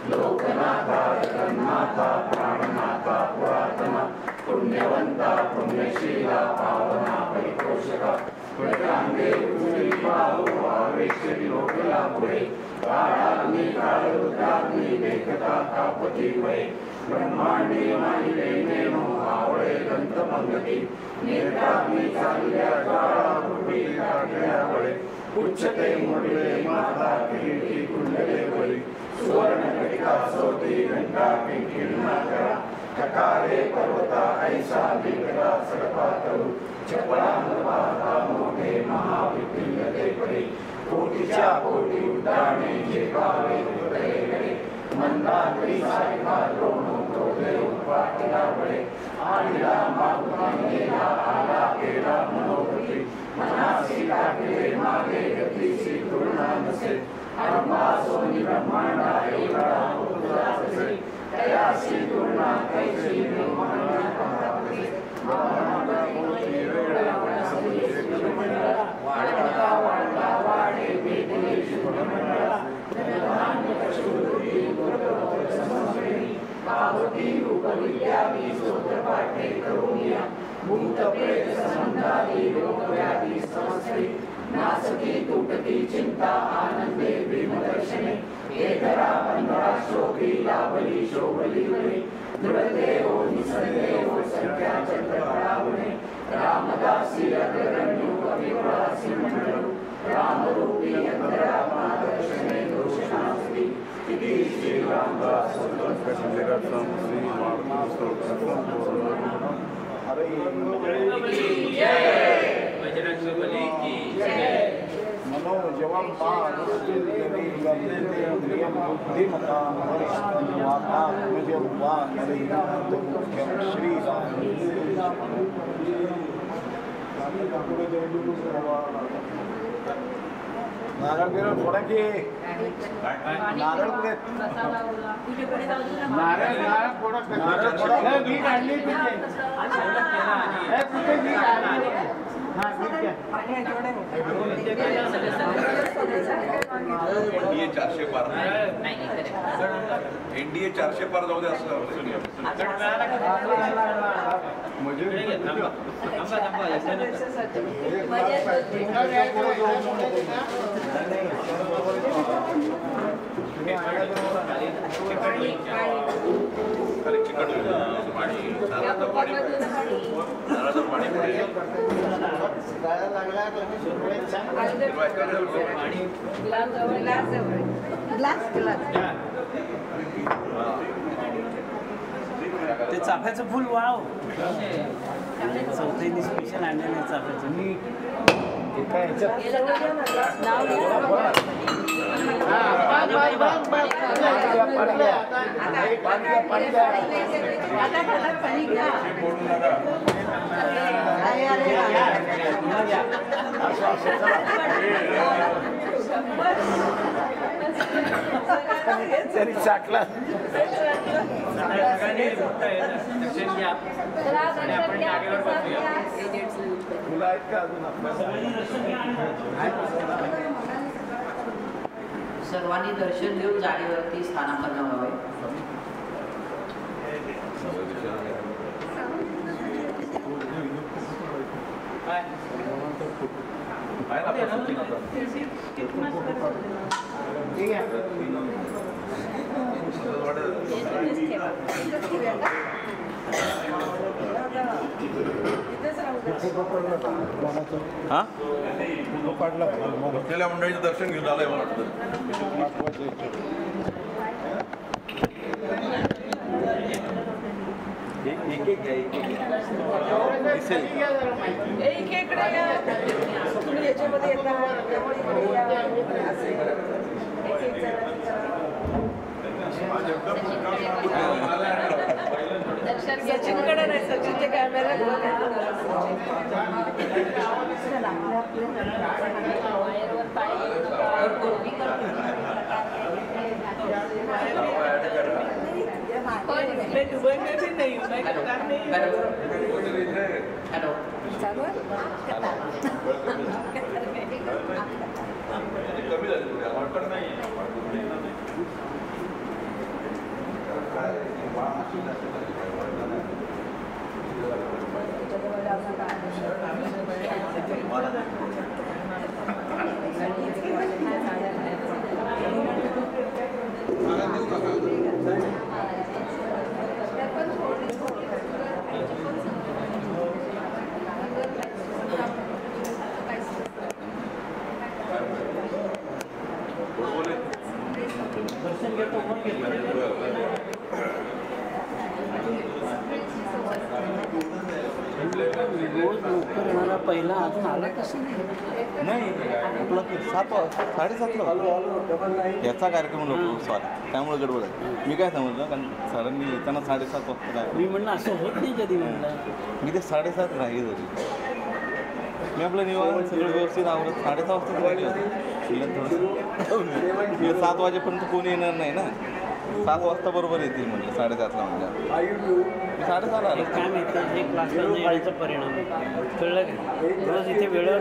लोकनाथा प्राणनाथा पुरातन पुण्यवंता पुण्यशीला पावना परितोषका प्रकांगे पूर्वीभावेश्वरी लोकला पुढे काळाग्नी काळरुद्राग्नी देखता तापती वय ब्रह्मांडी माहिले नेमो आवळे दंतमंगती नेत्राग्नी चालल्या ज्वाळा पूर्वी काढल्या वळे उच्चते मोडले माता किरीटी कुंडले वळी सुवर्ण घटिका सोती घंटा किंकिणा करा ठकारे पर्वता ऐसा बिगडा सडपा तळू चपळांपाता मोठे महाविपिंगते पडे कोटीच्या कोटी उड्डाणे जेवावे उदयकडे मंदाकरी सायका द्रोण क्रोधे उत्पाटिला वळे आळीला मागुतीला आला केला मनोगती मनासी टाकले मागे गतीची तुलना नसे आरंभा सोनी ब्रह्मांडा एवढा उदासे तयासी तुलना कैसी ब्रह्मांडा पाहते ब्रह्मांडा कोटी वेळा वनस्पती शिवमंडळा वाढता वाढता वाढे वेदने शिवमंडळा धनधान्य पशुरुधी गुरुत्व समस्वेनी पावती रूपविद्यादी स्तोत्र पाठे करुणिया भूत प्रेत संबंधादी रोग व्याधी समस्ते नासकी तुटती चिंता आनंदे भीमदर्शने एकरा बंधरा शोभी लाभली शोभली वळे दृढदेव निसंदेव संख्या चंद्रकळावणे रामदासी अग्रगण्यो कविकुळासी मंडळू रामरूपी अंतरात्मा दर्शने दोषनास्ति इति श्रीरामदास संतोषकरसम श्री हरे जय बजरंग बली की जय मनोजवं मानसुदेवी गन्धते प्रियं बुद्धिमता वरिष्ठवाता मुजवा नरेन्द्र मुख्यं श्री राम नारळ बिरळ फोडा की नारळ पुढे नारळ नारळ फोडा नारळ फोडा मी काढली पिके हे पिके मी काढली हां ठीक आहे एनडीए 400 पार नाही एनडीए 400 पार जाऊ दे असं म्हणजे खाली चिकट पाणी नारळाचं पाणी ते चाफ्याचं फुल वाव चौथीने स्पेशल आणलेलं आहे चाफ्याचं मी तरी चाकला तुला आहेत का अजून सर्वांनी दर्शन घेऊन जागेवरती स्थानापन्न व्हावे. बसलेल्या मंडळीचं दर्शन घेऊन आलंय मला वाटतं. सचिनकडे नाही, सचिनच्या कॅमेरा मैं दुबई में भी नहीं हूँ, मैं कतार में ही हॅलो चालू आहे रोज लवकर येणारा पहिला अजून आला कसं नाही आपला 7:30ला याचा कार्यक्रम लोक सॉरी त्यामुळे गडबड आहे. मी काय समजलं कारण सरांनी येताना 7:30 वाजता काय मी म्हणलं असं होत नाही कधी म्हणलं. मी ते 7:30 राहील होती. मी आपलं निवारण सगळं व्यवस्थित आवडत 6:30 वाजता राहिले होते. थोडंसं 7 वाजेपर्यंत कोणी येणार नाही ना. 7 वाजता बरोबर येतील म्हटलं 7:30ला म्हणजे मी 7:30ला आलो. काय माहिती हे क्लासला न येण्याचा परिणाम आहे. कळलं का? रोज इथे वेळेवर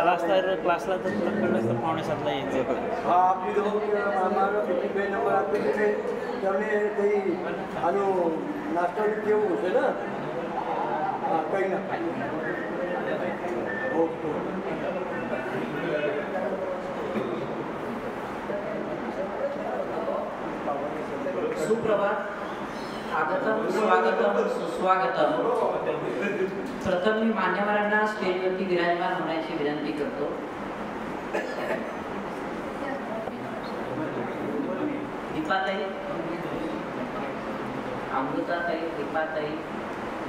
आला असता तर क्लासला तर तुला कळलं असतं 6:45ला यायचं. हाँ आपकी तो हमारा 55 नंबर आपके लिए हमने कहीं आलू नाश्ता भी किया उसे ना हाँ कहीं ना ओके सुप्रभात, आगतम स्वागतम सुस्वागतम. प्रथम मी मान्यवरांना स्टेजवरती विराजमान होण्याची विनंती करतो. दीपाताई, अमृताताई, दीपाताई,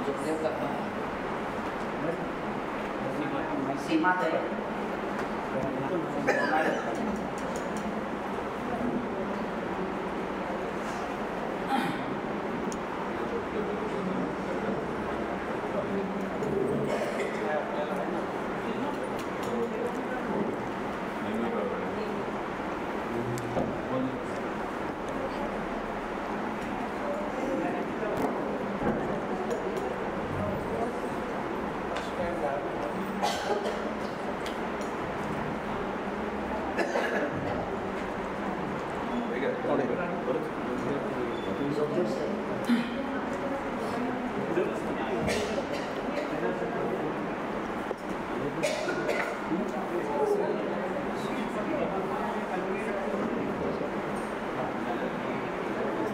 जोगदेव काका, सीमाताई,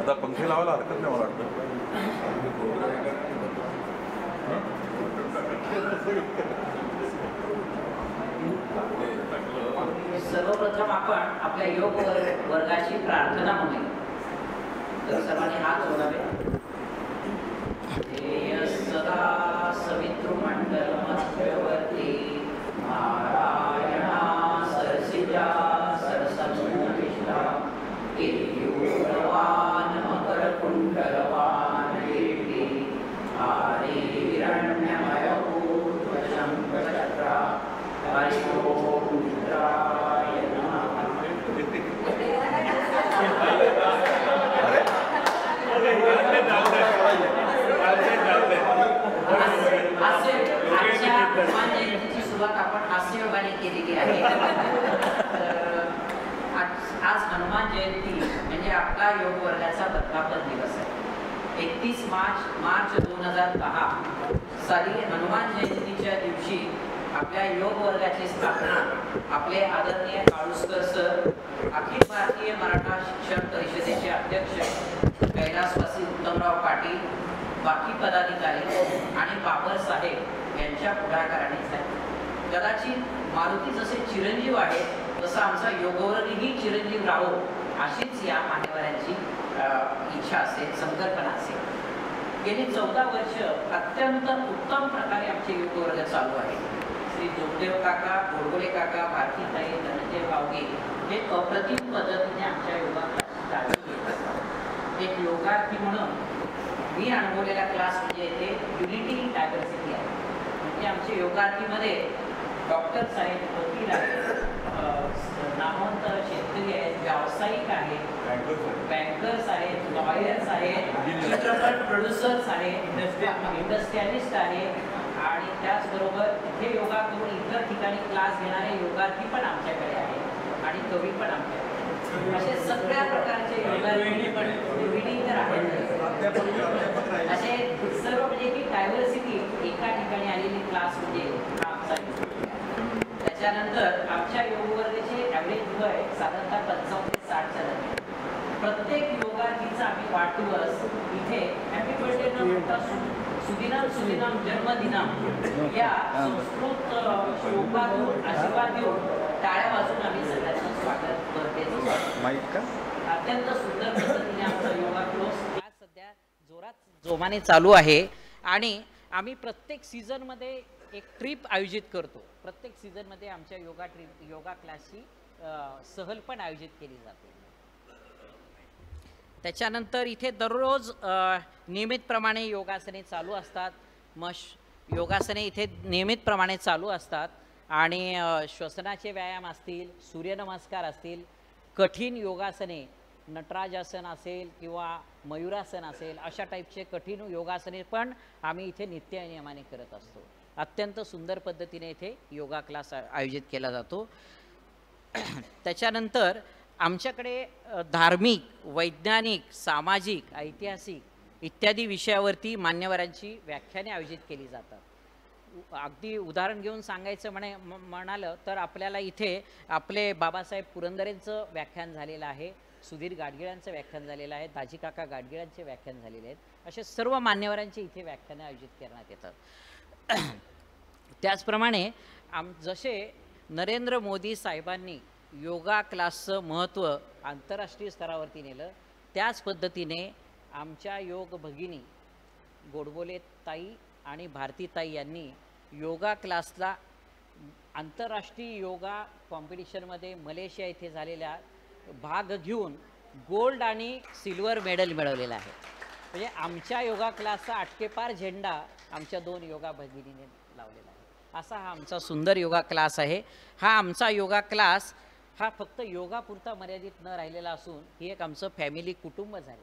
आता पंखे लावायला हरकत नाही मला वाटतं. सर्वप्रथम आपण आपल्या योग वर्गाची प्रार्थना म्हणूया. तर सर्वांनी हात जोडावे. सदा सवितृमंडल मध्यवर्ती नारायणा सरसिजा सरसन्नविष्टा केयूरवान मकरकुण्डलवान कीर्ति आदिरण्यमयपूर्वशङ्खचक्रा हरिओम रुद्राय नमः. हनुमान जयंतीची सुरुवात आपण हास्ययोगाने केलेली आहे. आज हनुमान जयंती म्हणजे आपला योग वर्गाचा वर्धापन दिवस आहे. 31 मार्च 2010 साली हनुमान जयंतीच्या दिवशी आपल्या योग वर्गाची स्थापना आपले आदरणीय काळुसकर सर, अखिल भारतीय मराठा शिक्षण परिषदेचे अध्यक्ष कैलासवासी उत्तमराव पाटील, बाकी पदाधिकारी आणि बाबर साहेब यांच्या पुढाकाराने झाली. कदाचित मारुती जसे चिरंजीव आहे तसं आमचा योगवर्गही चिरंजीव राहो अशीच या मान्यवरांची इच्छा असेल, संकल्पना असेल. गेली 14 वर्ष अत्यंत उत्तम प्रकारे आमचे योगवर्ग चालू आहे. श्री जोगदेव काका, गोडबोले काका, भारतीताई, धनंजय बावगे हे अप्रतिम पद्धतीने आमच्या योगात चालू येत असतात. एक योगार्थी म्हणून मी अनुभवलेला क्लास म्हणजे इथे युनिटी इन डायव्हर्सिटी आहे. म्हणजे आमच्या योगार्थीमध्ये डॉक्टर्स आहेत, वकील आहेत, नामवंत शेतकरी आहेत, व्यावसायिक आहेत, बँकर्स आहेत, लॉयर्स आहेत, चित्रपट प्रोड्युसर्स आहेत, इंडस्ट्रियलिस्ट आहेत आणि त्याचबरोबर इथे योगा करून इतर ठिकाणी क्लास घेणारे योगार्थी पण आमच्याकडे आहेत आणि कवी पण आमच्याकडे. असे सगळ्या प्रकारचे योगार्थी पण तर आहेत. असे सर्व म्हणजे की डायव्हर्सिटी एका ठिकाणी आलेली क्लास म्हणजे हा आमचा योग. त्याच्यानंतर आमच्या योगवर्गाचे ॲव्हरेज वय साधारणतः 55 ते 60च्या दरम्यान. प्रत्येक योगार्थीचा आम्ही वाढदिवस इथे हॅपी बर्थडे न म्हणता सुदिनाम सुदिनाम जन्मदिनाम या संस्कृत श्लोकातून आशीर्वाद देऊन टाळ्या वाजून आम्ही सगळ्यांचं स्वागत बर्थडेचं अत्यंत सुंदर पद्धतीने आमचा योगा क्लास सध्या जोरात जोमाने चालू आहे. आणि आम्ही प्रत्येक सीझनमध्ये एक ट्रिप आयोजित करतो. प्रत्येक सीझनमध्ये आमच्या योगा क्लासची सहल पण आयोजित केली जाते. त्याच्यानंतर इथे दररोज नियमितप्रमाणे योगासने चालू असतात. योगासने इथे नियमितप्रमाणे चालू असतात आणि श्वसनाचे व्यायाम असतील, सूर्यनमस्कार असतील, कठीण योगासने नटराजासन असेल किंवा मयूरासन असेल, अशा टाईपचे कठीण योगासने पण आम्ही इथे नित्यनियमाने करत असतो. अत्यंत सुंदर पद्धतीने इथे योगा क्लास आयोजित केला जातो. त्याच्यानंतर आमच्याकडे धार्मिक, वैज्ञानिक, सामाजिक, ऐतिहासिक इत्यादी विषयावरती मान्यवरांची व्याख्याने आयोजित केली जातात. अगदी उदाहरण घेऊन सांगायचं म्हणालं तर आपल्याला इथे आपले बाबासाहेब पुरंदरेंचं व्याख्यान झालेलं आहे, सुधीर गाडगिळांचं व्याख्यान झालेलं आहे, दाजी काका गाडगिळांचे व्याख्यान झालेले आहेत. असे सर्व मान्यवरांची इथे व्याख्यानं आयोजित करण्यात येतात. त्याचप्रमाणे जसे नरेंद्र मोदी साहेबांनी योगा क्लासचं महत्त्व आंतरराष्ट्रीय स्तरावरती नेलं, त्याच पद्धतीने आमच्या योग भगिनी गोडबोले ताई आणि भारती ताई यांनी योगा क्लासला आंतरराष्ट्रीय योगा कॉम्पिटिशनमध्ये मलेशिया येथे झालेल्या भाग घेऊन गोल्ड आणि सिल्वर मेडल मिळवलेलं आहे. म्हणजे आमच्या योगा क्लासचा आटकेपार झेंडा आमच्या 2 योगा भगिनीने लावलेला आहे. असा हा आमचा सुंदर योगा क्लास आहे. हा आमचा योगा क्लास हा फक्त योगापुरता मर्यादित न राहिलेला असून ही एक आमचं फॅमिली कुटुंब झाले.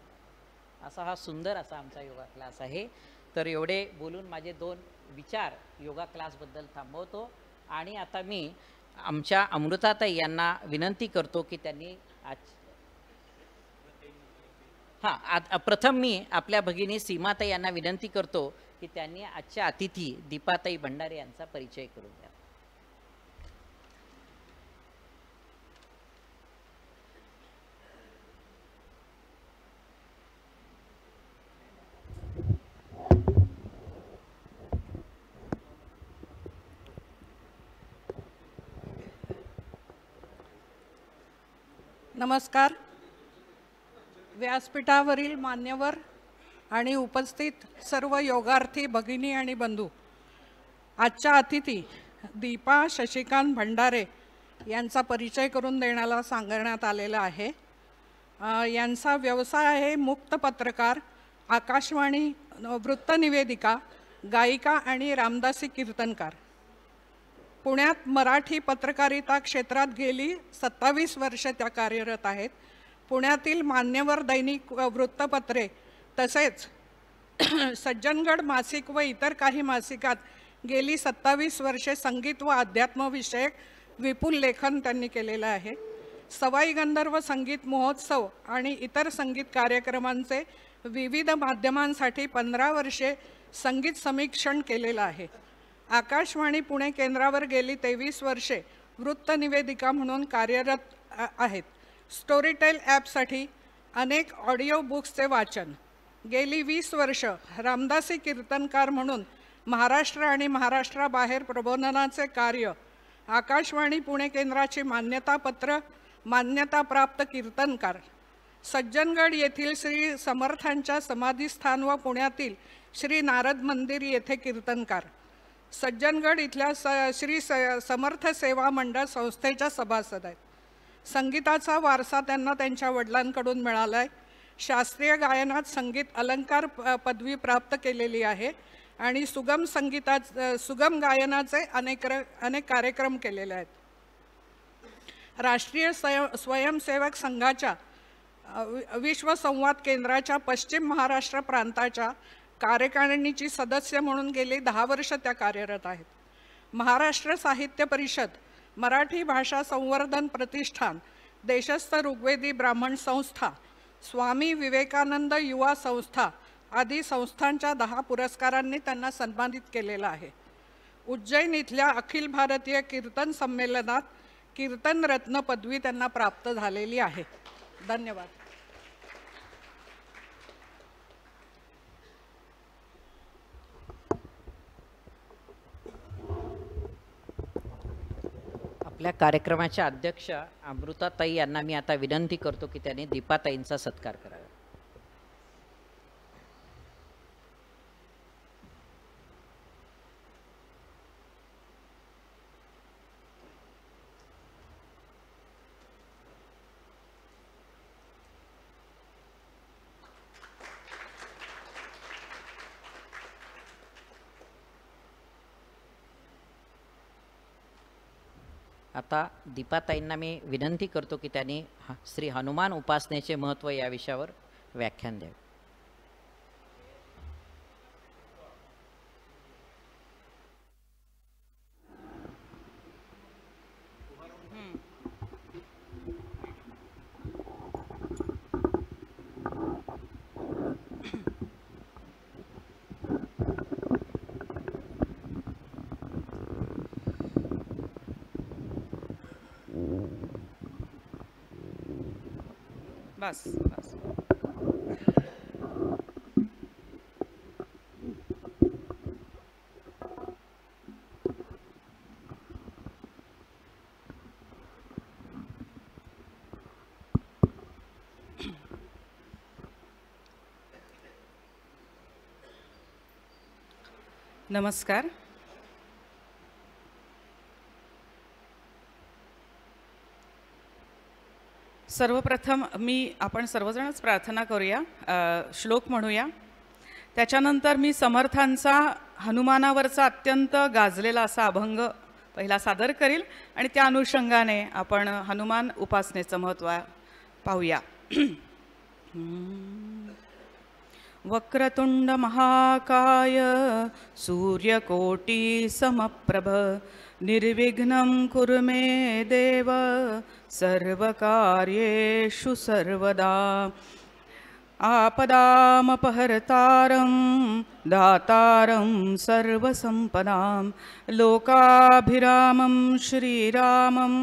असा हा सुंदर असा आमचा योगा क्लास आहे. तर एवढे बोलून माझे 2 विचार योगा क्लासबद्दल थांबवतो आणि आता मी आमच्या अमृताताई यांना विनंती करतो की त्यांनी प्रथम मी आपल्या भगिनी सीमाताई यांना विनंती करतो की त्यांनी आजच्या अतिथी दीपाताई भंडारे यांचा परिचय करून द्या. नमस्कार. व्यासपीठावरील मान्यवर आणि उपस्थित सर्व योगार्थी भगिनी आणि बंधू, आजच्या अतिथी दीपा शशिकांत भंडारे यांचा परिचय करून देण्याला सांगण्यात आलेला आहे. यांचा व्यवसाय आहे मुक्त पत्रकार, आकाशवाणी वृत्तनिवेदिका, गायिका आणि रामदासी कीर्तनकार. पुण्यात मराठी पत्रकारिता क्षेत्रात गेली 27 वर्ष त्या कार्यरत आहेत. पुण्यातील मान्यवर दैनिक वृत्तपत्रे तसेच सज्जनगड मासिक व इतर काही मासिकात गेली 27 वर्षे संगीत व अध्यात्मविषयक विपुल लेखन त्यांनी केलेलं आहे. सवाई गंधर्व संगीत महोत्सव आणि इतर संगीत कार्यक्रमांचे विविध माध्यमांसाठी 15 वर्षे संगीत समीक्षण केलेलं आहे. आकाशवाणी पुणे केंद्रावर गेली 23 वर्षे वृत्तनिवेदिका म्हणून कार्यरत आहेत. स्टोरीटेल ॲपसाठी अनेक ऑडिओ बुक्सचे वाचन, गेली 20 वर्ष रामदासी कीर्तनकार म्हणून महाराष्ट्र आणि महाराष्ट्राबाहेर प्रबोधनाचे कार्य, आकाशवाणी पुणे केंद्राची मान्यताप्राप्त कीर्तनकार, सज्जनगड येथील श्री समर्थांच्या समाधीस्थान व पुण्यातील श्री नारद मंदिर येथे कीर्तनकार, सज्जनगड इथल्या श्री समर्थ सेवा मंडळ संस्थेच्या सभासद आहेत. संगीताचा वारसा त्यांना त्यांच्या वडिलांकडून मिळाला आहे. शास्त्रीय गायनात संगीत अलंकार पदवी प्राप्त केलेली आहे आणि सुगम गायनाचे अनेक कार्यक्रम केलेले आहेत. राष्ट्रीय स्वयंसेवक संघाच्या विश्व संवाद केंद्राच्या पश्चिम महाराष्ट्र प्रांताच्या कार्यकारिणीची सदस्य म्हणून गेली 10 वर्ष त्या कार्यरत आहेत. महाराष्ट्र साहित्य परिषद, मराठी भाषा संवर्धन प्रतिष्ठान, देशस्थ ऋग्वेदी ब्राह्मण संस्था, स्वामी विवेकानंद युवा संस्था आदी संस्थांच्या 10 पुरस्कारांनी त्यांना सन्मानित केलेलं आहे. उज्जैन इथल्या अखिल भारतीय कीर्तन संमेलनात कीर्तन रत्न पदवी त्यांना प्राप्त झालेली आहे. धन्यवाद. आपल्या कार्यक्रमाच्या अध्यक्ष अमृताताई यांना मी आता विनंती करतो की त्यांनी दीपाताईंचा सत्कार करावा. आता दीपाताईंना मी विनंती करतो की त्यांनी श्री हनुमान उपासनेचे महत्त्व या विषयावर व्याख्यान द्यावे. बस बस. नमस्कार. सर्वप्रथम आपण सर्वजणच प्रार्थना करूया, श्लोक म्हणूया. त्याच्यानंतर मी समर्थांचा हनुमानावरचा अत्यंत गाजलेला असा अभंग पहिला सादर करील आणि त्या अनुषंगाने आपण हनुमान उपासनेचं महत्त्व पाहूया. वक्रतुंड महाकाय सूर्यकोटी समप्रभ निर्विघ्नं कुरु मे देव सर्वकार्येषु सर्वदा. आपदामपहर्तारं दातारं सर्वसम्पदां लोकाभिरामं श्रीरामं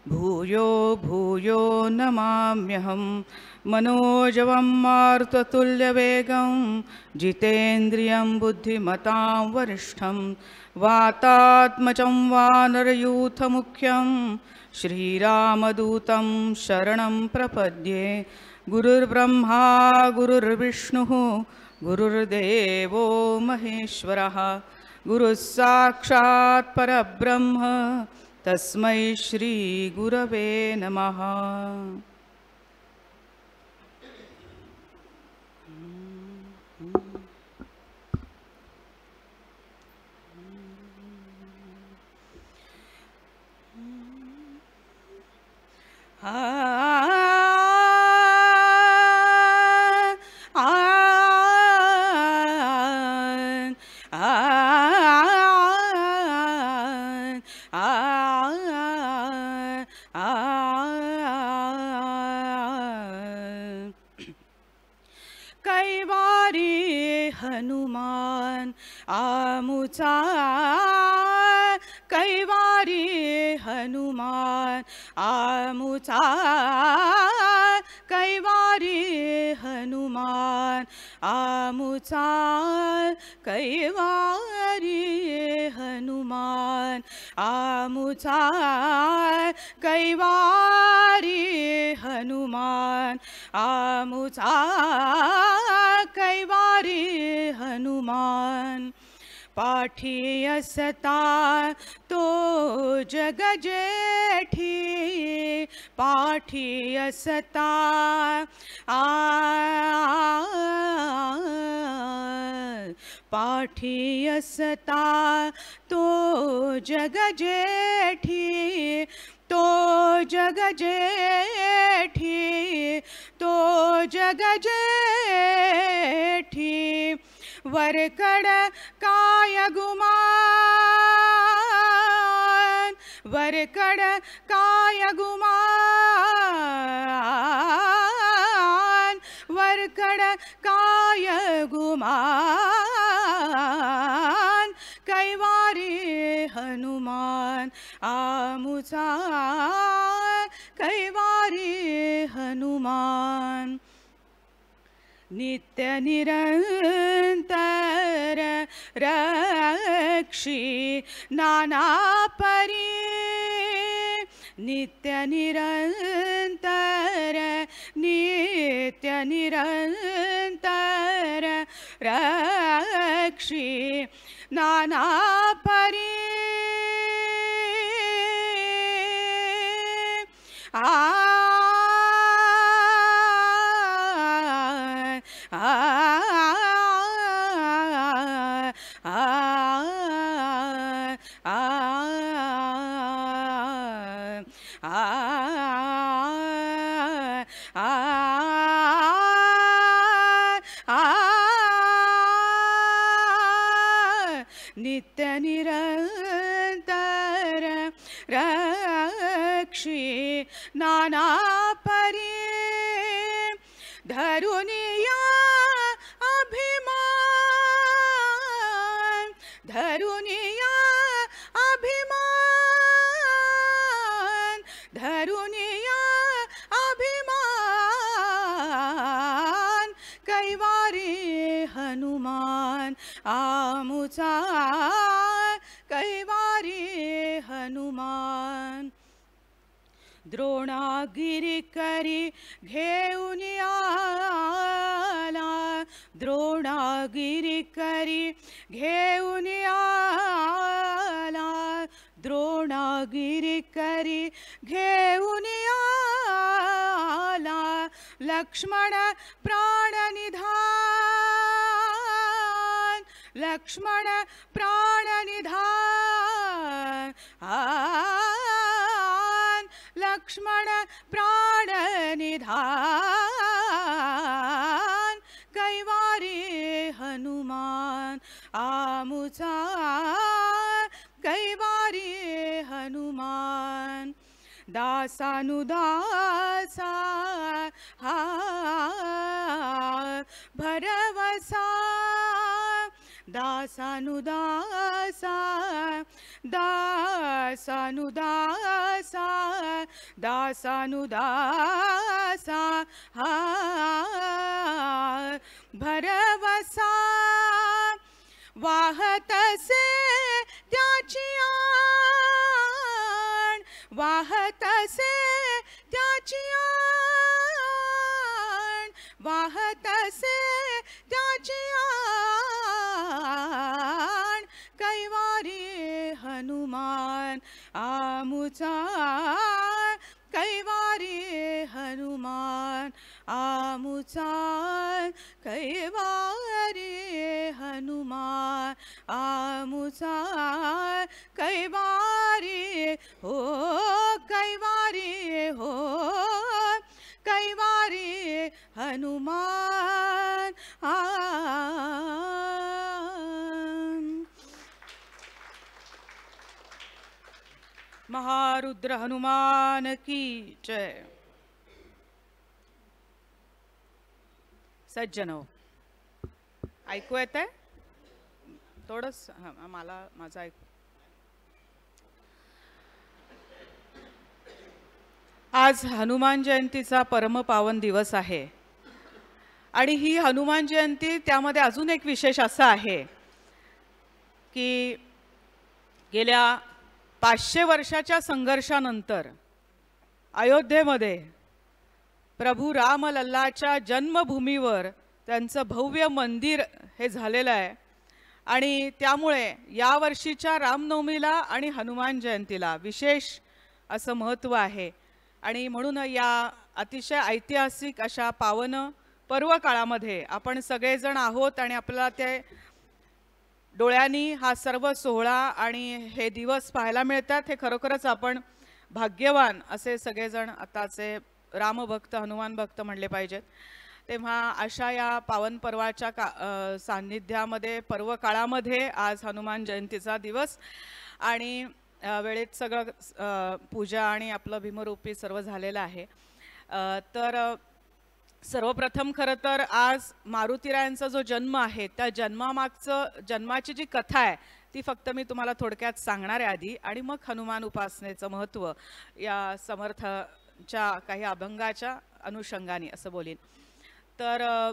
भूयो भूयो नमाम्यहं. मनोजवं मारुततुल्यवेगं जितेन्द्रियं बुद्धिमतां वरिष्ठं वातात्मजं वानरयूथमुख्यं श्रीरामदूतं शरणं प्रपद्ये. गुरुर्ब्रह्मा गुरुर्विष्णुः गुरुर्देवो महेश्वरः गुरुः साक्षात् परब्रह्म तस्मै श्रीगुरवे नमः. कैवारी हनुमान आमुचा कैवारी हनुमान आमुचा कैवारी हनुमान आमुचा कैवारी हनुमान आमुचा कैवारी हनुमान आमुचा कैवारी हनुमान. पाठी असता तो जग जेठी पाठी असता पाठी असता तो जग जेठी तो जग जेठी तो जग जेठी वरकड काय गुमान वरकड काय गुमान वरकड काय गुमान कैवारी हनुमान आमुचा कैवारी हनुमान नित्य निरंतर रक्षी नाना परी नित्य निरंतर रक्षी नाना परी नित्य निरंतर रक्षी नाना परी धरुनिया अभिमान धरुनिया अभिमान धरुनिया अभिमान कैवारी हनुमान आमुचा कैवारी हनुमान द्रोणागिरी करी घेऊन आला द्रोणागिरी करी घेऊन आला द्रोणागिरी करी घेऊन आला लक्ष्मण प्राणनिधान लक्ष्मण प्राणनिधान लक्ष्मण प्राणनिधान कैवारी हनुमान आमुचा कैवारी हनुमान दासानुदासा हा भरवसा दासानुदासा दासानुदासा दासानुदासा हा भरवसा वाहतसे त्याची आण वाहतसे त्याची आण वाहतसे त्याची आण कैवारी हनुमान आमुचा कैवारी हनुमान आमुचा कैवारी हनुमान आमुचा कैवारी हो कैवारी हो कैवारी हनुमान महारुद्र हनुमान की जय। सज्जनो ऐकू येत आहे थोडंच मला माझं ऐकू आज हनुमान जयंतीचा परमपावन दिवस आहे आणि ही हनुमान जयंती त्यामध्ये अजून एक विशेष असा आहे की गेल्या 500 वर्षाच्या संघर्षानंतर अयोध्येमध्ये प्रभू रामलल्लाच्या जन्मभूमीवर त्यांचं भव्य मंदिर हे झालेलं आहे आणि त्यामुळे या वर्षीच्या रामनवमीला आणि हनुमान जयंतीला विशेष असं महत्त्व आहे। आणि म्हणून या अतिशय ऐतिहासिक अशा पावन पर्व काळामध्ये आपण सगळेजण आहोत आणि आपल्याला ते डोळ्यांनी हा सर्व सोहळा आणि हे दिवस पाहायला मिळतात. हे खरोखरच आपण भाग्यवान असे सगळेजण आताचे रामभक्त हनुमान भक्त म्हणले पाहिजेत. तेव्हा अशा या पावन पर्वाच्या सान्निध्यामध्ये पर्व काळामध्ये आज हनुमान जयंतीचा दिवस आणि वेळेत सगळं पूजा आणि आपलं भीमरूपी सर्व झालेलं आहे. तर सर्वप्रथम खरं तर आज मारुतीरायांचा जो जन्म आहे त्या जन्माची जी कथा आहे ती फक्त मी तुम्हाला थोडक्यात सांगणार आहे आधी, आणि मग हनुमान उपासनेचं महत्त्व या समर्थच्या काही अभंगाच्या अनुषंगाने असं बोलीन. तर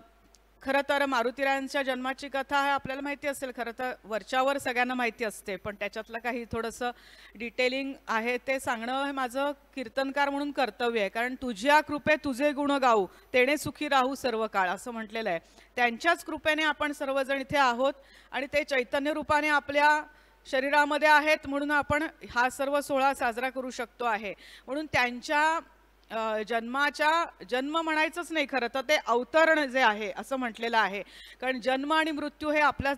खरं तर मारुतीरायांच्या जन्माची कथा आहे आपल्याला माहिती असेल, खरं तर वरच्यावर सगळ्यांना माहिती असते, पण त्याच्यातलं काही थोडंसं डिटेलिंग आहे ते सांगणं हे माझं कीर्तनकार म्हणून कर्तव्य आहे. कारण तुझ्या कृपे तुझे गुण गाऊ तेणे सुखी राहू सर्व काळ असं म्हटलेलं आहे. त्यांच्याच कृपेने आपण सर्वजण इथे आहोत आणि ते चैतन्य रूपाने आपल्या शरीरामध्ये आहेत म्हणून आपण हा सर्व सोहळा साजरा करू शकतो आहे. म्हणून त्यांच्या जन्म म्हणायचंच नाही, खरं तर ते अवतरण जे आहे असं म्हटलेलं आहे. कारण जन्म आणि मृत्यू हे आपल्या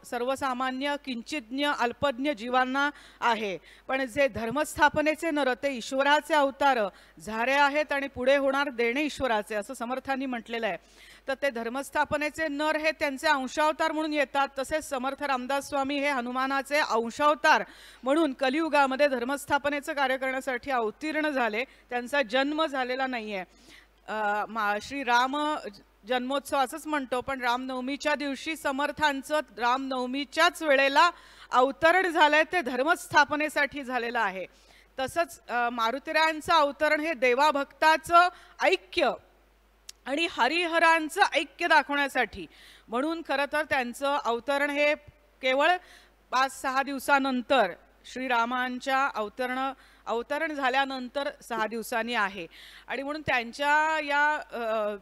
सर्वसामान्य किंचितज्ञ अल्पज्ञ जीवांना आहे, पण जे धर्मस्थापनेचे नर ते ईश्वराचे अवतार झाले आहेत आणि पुढे होणार देणे ईश्वराचे असं समर्थांनी म्हटलेलं आहे. तर ते धर्मस्थापनेचे नर हे त्यांचे अंशावतार म्हणून येतात. तसेच समर्थ रामदास स्वामी हे हनुमानाचे अंशावतार म्हणून कलियुगामध्ये धर्मस्थापनेचं कार्य करण्यासाठी अवतीर्ण झाले. त्यांचा जन्म झालेला नाही आहे. श्री राम जन्मोत्सव असंच म्हणतो, पण रामनवमीच्या दिवशी समर्थांचं रामनवमीच्याच वेळेला अवतरण झालंय ते धर्मस्थापनेसाठी झालेलं आहे. तसंच मारुतीरायांचं अवतरण हे देवाभक्ताचं ऐक्य आणि हरिहरांचं ऐक्य दाखवण्यासाठी, म्हणून खरं तर त्यांचं अवतरण हे केवळ 5-6 दिवसानंतर श्रीरामांच्या अवतरण झाल्यानंतर 6 दिवसांनी आहे. आणि म्हणून त्यांच्या या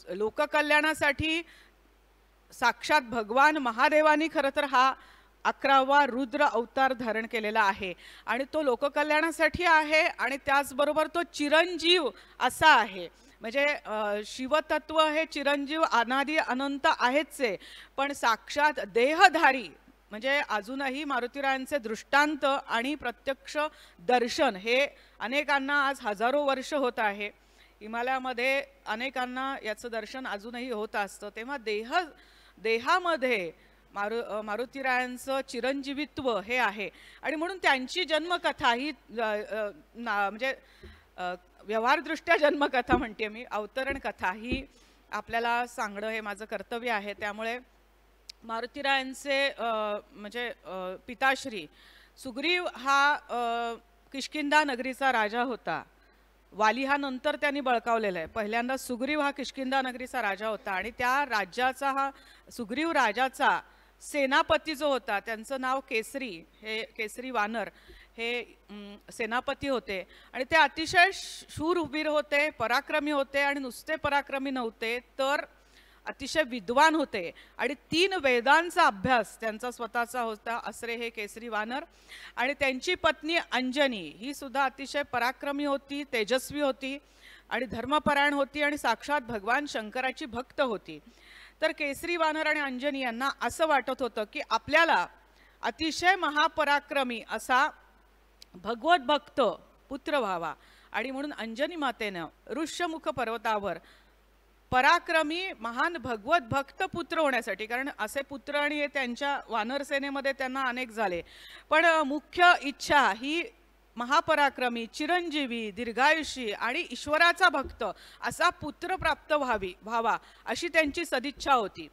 लोककल्याणासाठी साक्षात भगवान महादेवानी खरं तर हा 11वा रुद्र अवतार धारण केलेला आहे आणि तो लोककल्याणासाठी आहे आणि त्याचबरोबर तो चिरंजीव असा आहे. म्हणजे शिवतत्व हे चिरंजीव अनादी अनंत आहेच आहे, पण साक्षात देहधारी म्हणजे अजूनही मारुतीरायांचे दृष्टांत आणि प्रत्यक्ष दर्शन हे अनेकांना आज हजारो वर्ष होत आहे. हिमालयामध्ये अनेकांना याचं दर्शन अजूनही होत असतं. तेव्हा देहामध्ये मारुतीरायांचं चिरंजीवित्व हे आहे आणि म्हणून त्यांची जन्मकथा ही म्हणजे व्यवहारदृष्ट्या जन्मकथा म्हणते मी, अवतरण कथा ही आपल्याला सांगणं हे माझं कर्तव्य आहे. त्यामुळे मारुतीरायांचे म्हणजे पिताश्री सुग्रीव हा किष्किंधा नगरीचा राजा होता. वाली हा नंतर त्यांनी बळकावलेला आहे. पहिल्यांदा सुग्रीव हा किष्किंधा नगरीचा राजा होता आणि त्या राज्याचा हा सुग्रीव राजाचा सेनापती जो होता त्यांचं नाव केसरी, हे केसरी वानर हे सेनापती होते आणि ते अतिशय शूरवीर होते, पराक्रमी होते आणि नुसते पराक्रमी नव्हते तर अतिशय विद्वान होते आणि 3 वेदांचा अभ्यास त्यांचा स्वतःचा होता. असरे हे केसरी वानर आणि त्यांची पत्नी अंजनी ही सुद्धा अतिशय पराक्रमी होती, तेजस्वी होती आणि धर्मपरायण होती आणि साक्षात भगवान शंकराची भक्त होती. तर केसरी वानर आणि अंजनी यांना असं वाटत होतं की आपल्याला अतिशय महापराक्रमी असा भगवत भक्त पुत्र व्हावा आणि म्हणून अंजनी मातेनं ऋष्यमुख पर्वतावर पराक्रमी महान भगवत भक्त पुत्र होण्यासाठी, कारण असे पुत्र आणि त्यांच्या वानर सेनेमध्ये त्यांना अनेक झाले, पण मुख्य इच्छा ही महापराक्रमी चिरंजीवी दीर्घायुषी आणि ईश्वराचा भक्त असा पुत्र प्राप्त व्हावा अशी त्यांची सदिच्छा होती.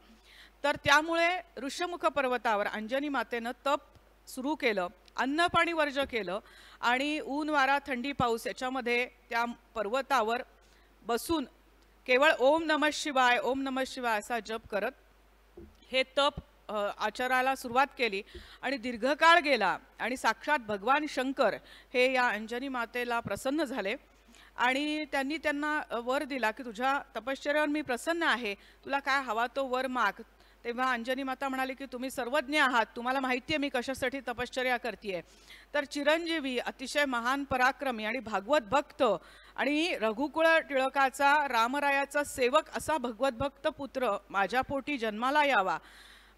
तर त्यामुळे ऋष्यमुख पर्वतावर अंजनी मातेनं तप सुरू केलं, अन्न पाणी वर्ज केलं आणि ऊन वारा थंडी पाऊस याच्यामध्ये त्या पर्वतावर बसून केवळ ओम नमः शिवाय ओम नमः शिवाय असा जप करत हे तप आचरायला सुरुवात केली आणि दीर्घकाळ गेला आणि साक्षात भगवान शंकर हे या अंजनी मातेला प्रसन्न झाले आणि त्यांनी त्यांना वर दिला की तुझ्या तपश्चर्यावर मी प्रसन्न आहे, तुला काय हवा तो वर माग. तेव्हा अंजनी माता म्हणाली की तुम्ही सर्वज्ञ आहात, तुम्हाला माहिती आहे मी कशासाठी तपश्चर्या करते. तर चिरंजीवी, अतिशय महान पराक्रमी आणि भागवत भक्त आणि रघुकुळ टिळकाचा, रामरायाचा सेवक असा भगवत भक्त पुत्र माझ्या पोटी जन्माला यावा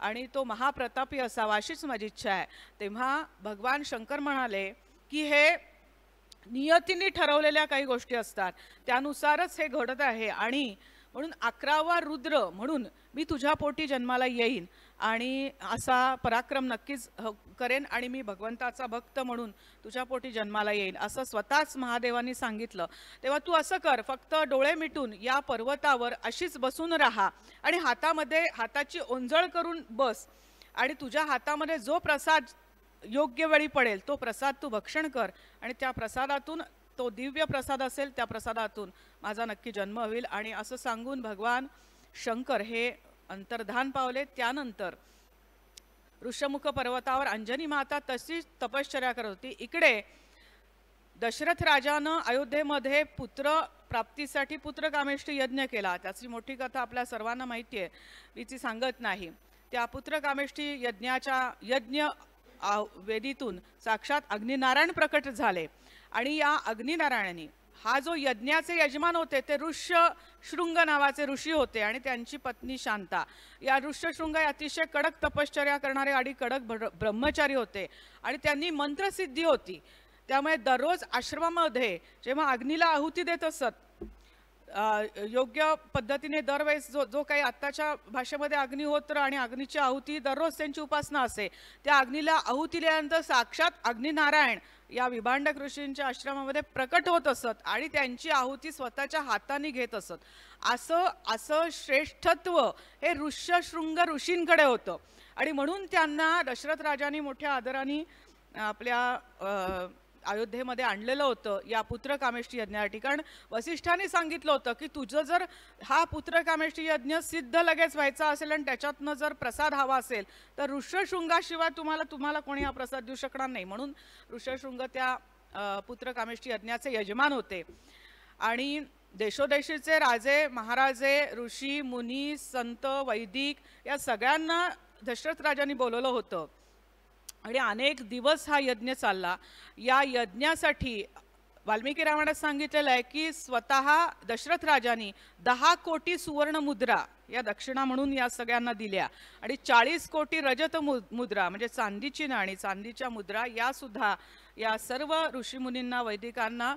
आणि तो महाप्रतापी असावा अशीच माझी इच्छा आहे. तेव्हा भगवान शंकर म्हणाले की हे नियतीने ठरवलेल्या काही गोष्टी असतात, त्यानुसारच हे घडत आहे आणि म्हणून 11वा रुद्र म्हणून मी तुझ्या पोटी जन्माला येईन आणि असा पराक्रम नक्कीच करेन आणि मी भगवंताचा भक्त म्हणून तुझ्या पोटी जन्माला येईन असं स्वतःच महादेवांनी सांगितलं. तेव्हा तू असं कर, फक्त डोळे मिटून या पर्वतावर अशीच बसून राहा आणि हाताची ओंजळ करून बस आणि तुझ्या हातामध्ये जो प्रसाद योग्य वेळी पडेल तो प्रसाद तू भक्षण कर आणि त्या प्रसादातून, तो दिव्य प्रसाद असेल त्या प्रसादातून माझा नक्की जन्म होईल. आणि असं सांगून भगवान शंकर हे अंतर्धान पावले. त्यानंतर ऋषमुख पर्वतावर अंजनी माता तशीच तपश्चर्या करत होती. इकडे दशरथ राजानं अयोध्येमध्ये पुत्र प्राप्तीसाठी पुत्रकामेष्टी यज्ञ केला. त्याची मोठी कथा आपल्या सर्वांना माहिती आहे, मी ती सांगत नाही. त्या पुत्रकामेष्टी यज्ञ वेदीतून साक्षात अग्निनारायण प्रकट झाले आणि या अग्निनारायणाने हा जो यज्ञाचे यजमान होते ते ऋष्यशृंग नावाचे ऋषी होते आणि त्यांची पत्नी शांता. या ऋष्यशृंग अतिशय कडक तपश्चर्या करणारे आणि कडक ब्रह्मचारी होते आणि त्यांनी मंत्रसिद्धी होती. त्यामुळे दररोज आश्रमामध्ये जेव्हा अग्नीला आहुती देत असत योग्य पद्धतीने दरवेळेस जो काही आत्ताच्या भाषेमध्ये अग्निहोत्र आणि अग्नीची आहुती दररोज त्यांची उपासना असे, त्या अग्नीला आहुती दिल्यानंतर साक्षात अग्निनारायण या विभांडक ऋषींच्या आश्रमामध्ये प्रकट होत असत आणि त्यांची आहुती स्वतःच्या हाताने घेत असत. असं श्रेष्ठत्व हे ऋष्यशृंग ऋषींकडे होतं आणि म्हणून त्यांना दशरथ राजांनी मोठ्या आदराने आपल्या अयोध्येमध्ये आणलेलं होतं या पुत्रकामेष्टी यज्ञासाठी. कारण वसिष्ठांनी सांगितलं होतं की तुझं जर हा पुत्रकामेष्टी यज्ञ सिद्ध लगेच व्हायचा असेल आणि त्याच्यातनं जर प्रसाद हवा असेल तर ऋष्यशृंगाशिवाय तुम्हाला कोणी हा प्रसाद देऊ शकणार नाही. म्हणून ऋष्यशृंग त्या पुत्रकामेष्टी यज्ञाचे यजमान होते आणि देशोदेशीचे राजे महाराजे ऋषी मुनी संत वैदिक या सगळ्यांना दशरथ राजांनी बोलवलं होतं आणि अनेक दिवस हा यज्ञ चालला. या यज्ञासाठी वाल्मिकी रामायणात सांगितलेलं आहे की स्वतः दशरथ राजांनी 10 कोटी सुवर्ण मुद्रा या दक्षिणा म्हणून या सगळ्यांना दिल्या आणि 40 कोटी रजत मुद्रा म्हणजे चांदीची नाणी, चांदीच्या मुद्रा या सुद्धा या सर्व ऋषीमुनींना वैदिकांना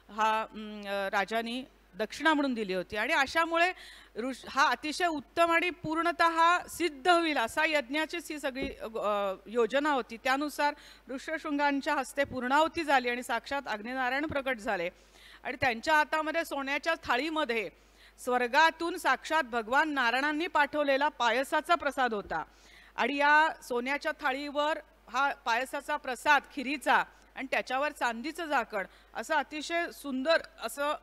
हा राजांनी दक्षिणा म्हणून दिली होती. आणि अशामुळे हा अतिशय उत्तम आणि पूर्णतः सिद्ध होईल असा यज्ञाचीच ही सगळी योजना होती. त्यानुसार ऋष्यशृंगांच्या हस्ते पूर्णाहुती झाली आणि साक्षात अग्निनारायण प्रकट झाले आणि त्यांच्या हातामध्ये सोन्याच्या थाळीमध्ये स्वर्गातून साक्षात भगवान नारायणांनी पाठवलेला पायसाचा प्रसाद होता आणि या सोन्याच्या थाळीवर हा पायसाचा प्रसाद खिरीचा आणि त्याच्यावर चांदीचं झाकण असं अतिशय सुंदर असं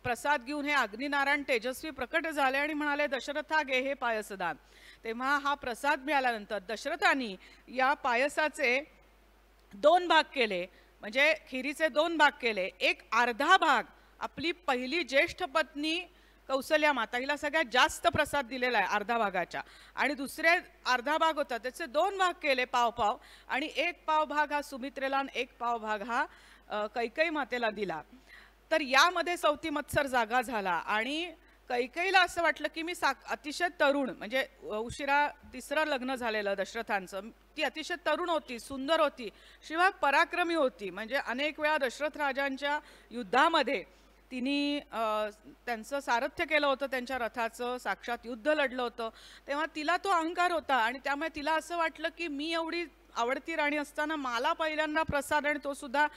प्रसाद घेऊन हे अग्निनारायण तेजस्वी प्रकट झाले आणि म्हणाले दशरथा घे हे पायसदान. तेव्हा हा प्रसाद मिळाल्यानंतर दशरथांनी या पायसाचे 2 भाग केले, म्हणजे खिरीचे 2 भाग केले. एक अर्धा भाग आपली पहिली ज्येष्ठ पत्नी कौसल्या माता हिला सगळ्यात जास्त प्रसाद दिलेला आहे अर्धा भागाच्या आणि दुसरे अर्धा भाग होता त्याचे 2 भाग केले पाव आणि 1 पाव भाग हा सुमित्रेला आणि 1 पाव भाग हा कैकेयी मातेला दिला. तर यामध्ये सौती मत्सर जागा झाला आणि कैकेयीला असं वाटलं की मी अतिशय तरुण, म्हणजे उशिरा 3रं लग्न झालेलं दशरथांचं, ती अतिशय तरुण होती, सुंदर होती, शिवाय पराक्रमी होती. म्हणजे अनेक वेळा दशरथ राजांच्या युद्धामध्ये तिने त्यांचं सारथ्य केलं होतं, त्यांच्या रथाचं साक्षात युद्ध लढलं होतं. तेव्हा तिला तो अहंकार होता आणि त्यामुळे तिला असं वाटलं की मी एवढी आवडती राणी असताना मला पहिल्यांदा प्रसाद आणि तो सुद्धा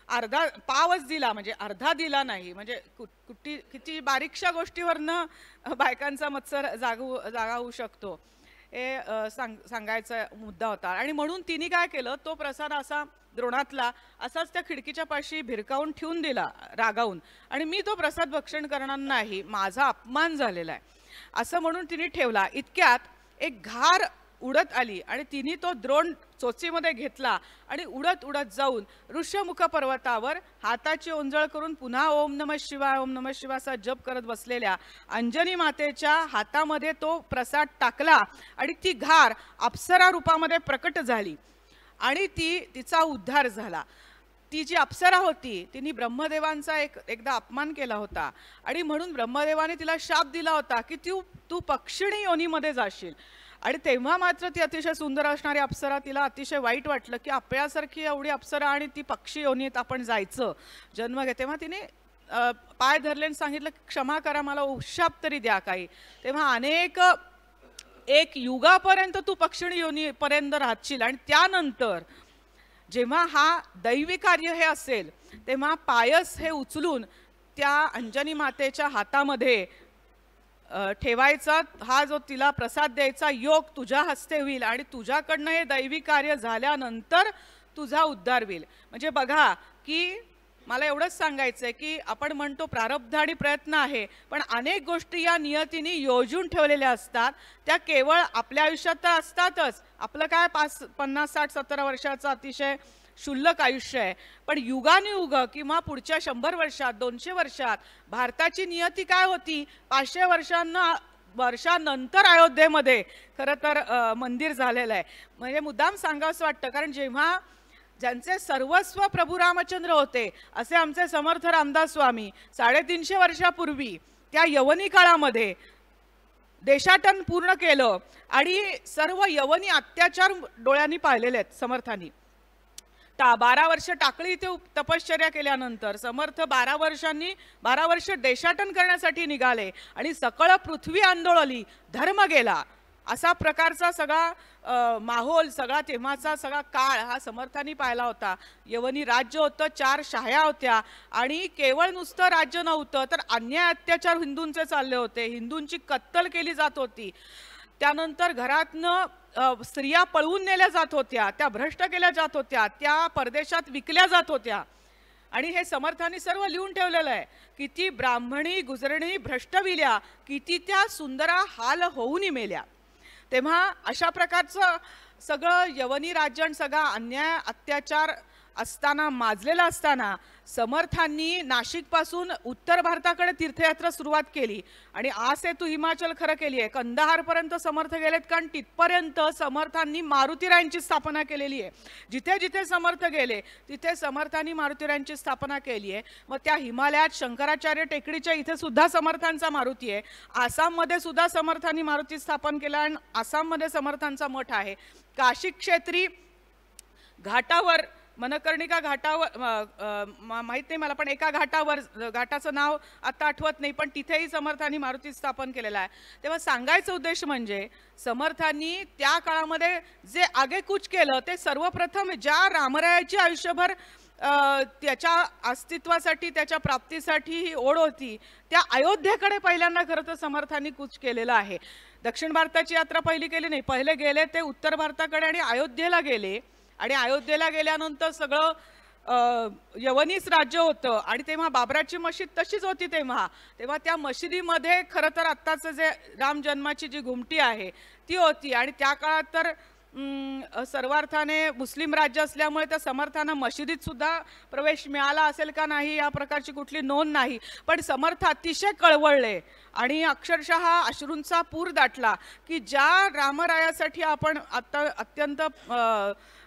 अर्धा पावच दिला, म्हणजे अर्धा दिला नाही. म्हणजे किती बारीकशा गोष्टीवरनं बायकांचा मत्सर जागा होऊ शकतो हे सांगायचा मुद्दा होता. आणि म्हणून तिने काय केलं, तो प्रसाद असा द्रोणातला असाच त्या खिडकीच्या पाशी भिरकावून ठेवून दिला रागावून आणि मी तो प्रसाद भक्षण करणार नाही, माझा अपमान झालेला आहे असं म्हणून तिने ठेवला. इतक्यात एक घार उडत आली आणि तिने तो द्रोण चोचीमध्ये घेतला आणि उडत उडत जाऊन ऋष्यमुख पर्वतावर हाताची ओंजळ करून पुन्हा ओम नमः शिवाय ओम नमः शिवाय असा जप करत बसलेल्या अंजनी मातेच्या हातामध्ये तो प्रसाद टाकला आणि ती घार अप्सरा रूपामध्ये प्रकट झाली आणि तिचा उद्धार झाला. ती जी अप्सरा होती तिने ब्रह्मदेवांचा एकदा अपमान केला होता आणि म्हणून ब्रह्मदेवाने तिला शाप दिला होता की तू पक्षिणी योनीमध्ये जाशील. आणि तेव्हा मात्र ती अतिशय सुंदर असणारी अप्सरा, तिला अतिशय वाईट वाटलं की आपल्यासारखी एवढी अप्सरा आणि ती पक्षी योनीत आपण जायचं जन्म घे. तेव्हा तिने पाय धरले आणि सांगितलं क्षमा करा, मला उशाप तरी द्या काही. तेव्हा एक युगापर्यंत तू पक्षिणी योनीपर्यंत राहशील आणि त्यानंतर जेव्हा हा दैवी कार्य हे असेल तेव्हा पायस हे उचलून त्या अंजनी मातेच्या हातामध्ये ठेवायचा, हा जो तिला प्रसाद द्यायचा योग तुझ्या हस्ते होईल आणि तुझ्याकडनं हे दैवी कार्य झाल्यानंतर तुझा उद्धार होईल. म्हणजे बघा की मला एवढंच सांगायचंय की आपण म्हणतो प्रारब्ध आणि प्रयत्न आहे, पण अनेक गोष्टी या नियतीने योजून ठेवलेल्या असतात. त्या केवळ आपल्या आयुष्यात तर असतातच, आपलं काय 50, 60, 70 वर्षाचं अतिशय क्षुल्लक आयुष्य आहे, पण युगानुयुग किंवा पुढच्या 100 वर्षात 200 वर्षात भारताची नियती काय होती, 500 वर्षानंतर अयोध्येमध्ये खरं तर मंदिर झालेलं आहे. म्हणजे मुद्दाम सांगावंसं वाटतं, कारण जेव्हा ज्यांचे सर्वस्व प्रभू रामचंद्र होते असे आमचे समर्थ रामदास स्वामी 350 वर्षापूर्वी त्या यवनी काळामध्ये देशाटन पूर्ण केलं आणि सर्व यवनी अत्याचार डोळ्यांनी पाहिलेले आहेत समर्थांनी. 12 वर्ष टाकळी इथे तपश्चर्या केल्यानंतर समर्थ 12 वर्ष देशाटन करण्यासाठी निघाले आणि सकळ पृथ्वी आंदोळली, धर्म गेला, असा प्रकारचा सगळा माहोल, सगळा तेव्हाचा सगळा काळ हा समर्थांनी पाहिला होता. यवनी राज्य होतं, 4 शाह्या होत्या आणि केवळ नुसतं राज्य नव्हतं तर अन्याय अत्याचार हिंदूंचे चालले होते, हिंदूंची कत्तल केली जात होती. त्यानंतर घरातनं स्त्रिया पळवून नेल्या जात होत्या, त्या भ्रष्ट केल्या जात होत्या, त्या परदेशात विकल्या जात होत्या आणि हे समर्थांनी सर्व लिहून ठेवलेलं आहे. किती ब्राह्मणी गुजरणी भ्रष्ट विल्या, किती त्या सुंदरा हाल होऊन मेल्या. तेव्हा अशा प्रकारचं सगळं यवनी राज्य आणि सगळा अन्याय अत्याचार असताना, माजलेला असताना समर्थांनी नाशिकपासून उत्तर भारताकडे तीर्थयात्रा सुरुवात केली आणि आज हे तू हिमाचल खरं केली आहे, कंदाहारपर्यंत समर्थ गेलेत, कारण तिथपर्यंत समर्थांनी मारुतीरायांची स्थापना केलेली आहे. जिथे जिथे समर्थ गेले तिथे समर्थांनी मारुतीरायांची स्थापना केली आहे. मग त्या हिमालयात शंकराचार्य टेकडीच्या इथे सुद्धा समर्थांचा मारुती आहे, आसाममध्ये सुद्धा समर्थांनी मारुती स्थापन केला आणि आसाममध्ये समर्थांचा मठ आहे. काशी क्षेत्री घाटावर, मनकर्णिका घाटावर माहित नाही मला, पण एका घाटाचं नाव आता आठवत नाही, पण तिथेही समर्थांनी मारुती स्थापन केलेला आहे. तेव्हा सांगायचं उद्देश म्हणजे समर्थांनी त्या काळामध्ये जे आगेकूच केलं ते सर्वप्रथम ज्या रामरायाची आयुष्यभर त्याच्या अस्तित्वासाठी, त्याच्या प्राप्तीसाठी ही ओढ होती, त्या अयोध्येकडे पहिल्यांदा खरं तर समर्थांनी कूच केलेलं आहे. दक्षिण भारताची यात्रा पहिली केली नाही, पहिले गेले ते उत्तर भारताकडे आणि अयोध्येला गेले आणि अयोध्येला गेल्यानंतर सगळं यवनीच राज्य होतं आणि तेव्हा बाबराची मशीद तशीच होती. तेव्हा त्या मशिदीमध्ये खरं तर आत्ताचं जे राम जन्माची जी घुमटी आहे ती होती आणि त्या काळात तर सर्वार्थाने मुस्लिम राज्य असल्यामुळे त्या समर्थांना मशिदीत सुद्धा प्रवेश मिळाला असेल का नाही या प्रकारची कुठली नोंद नाही. पण समर्थ अतिशय कळवळले आणि अक्षरशः अश्रूंचा पूर दाटला की ज्या रामरायासाठी आपण आता अत्यंत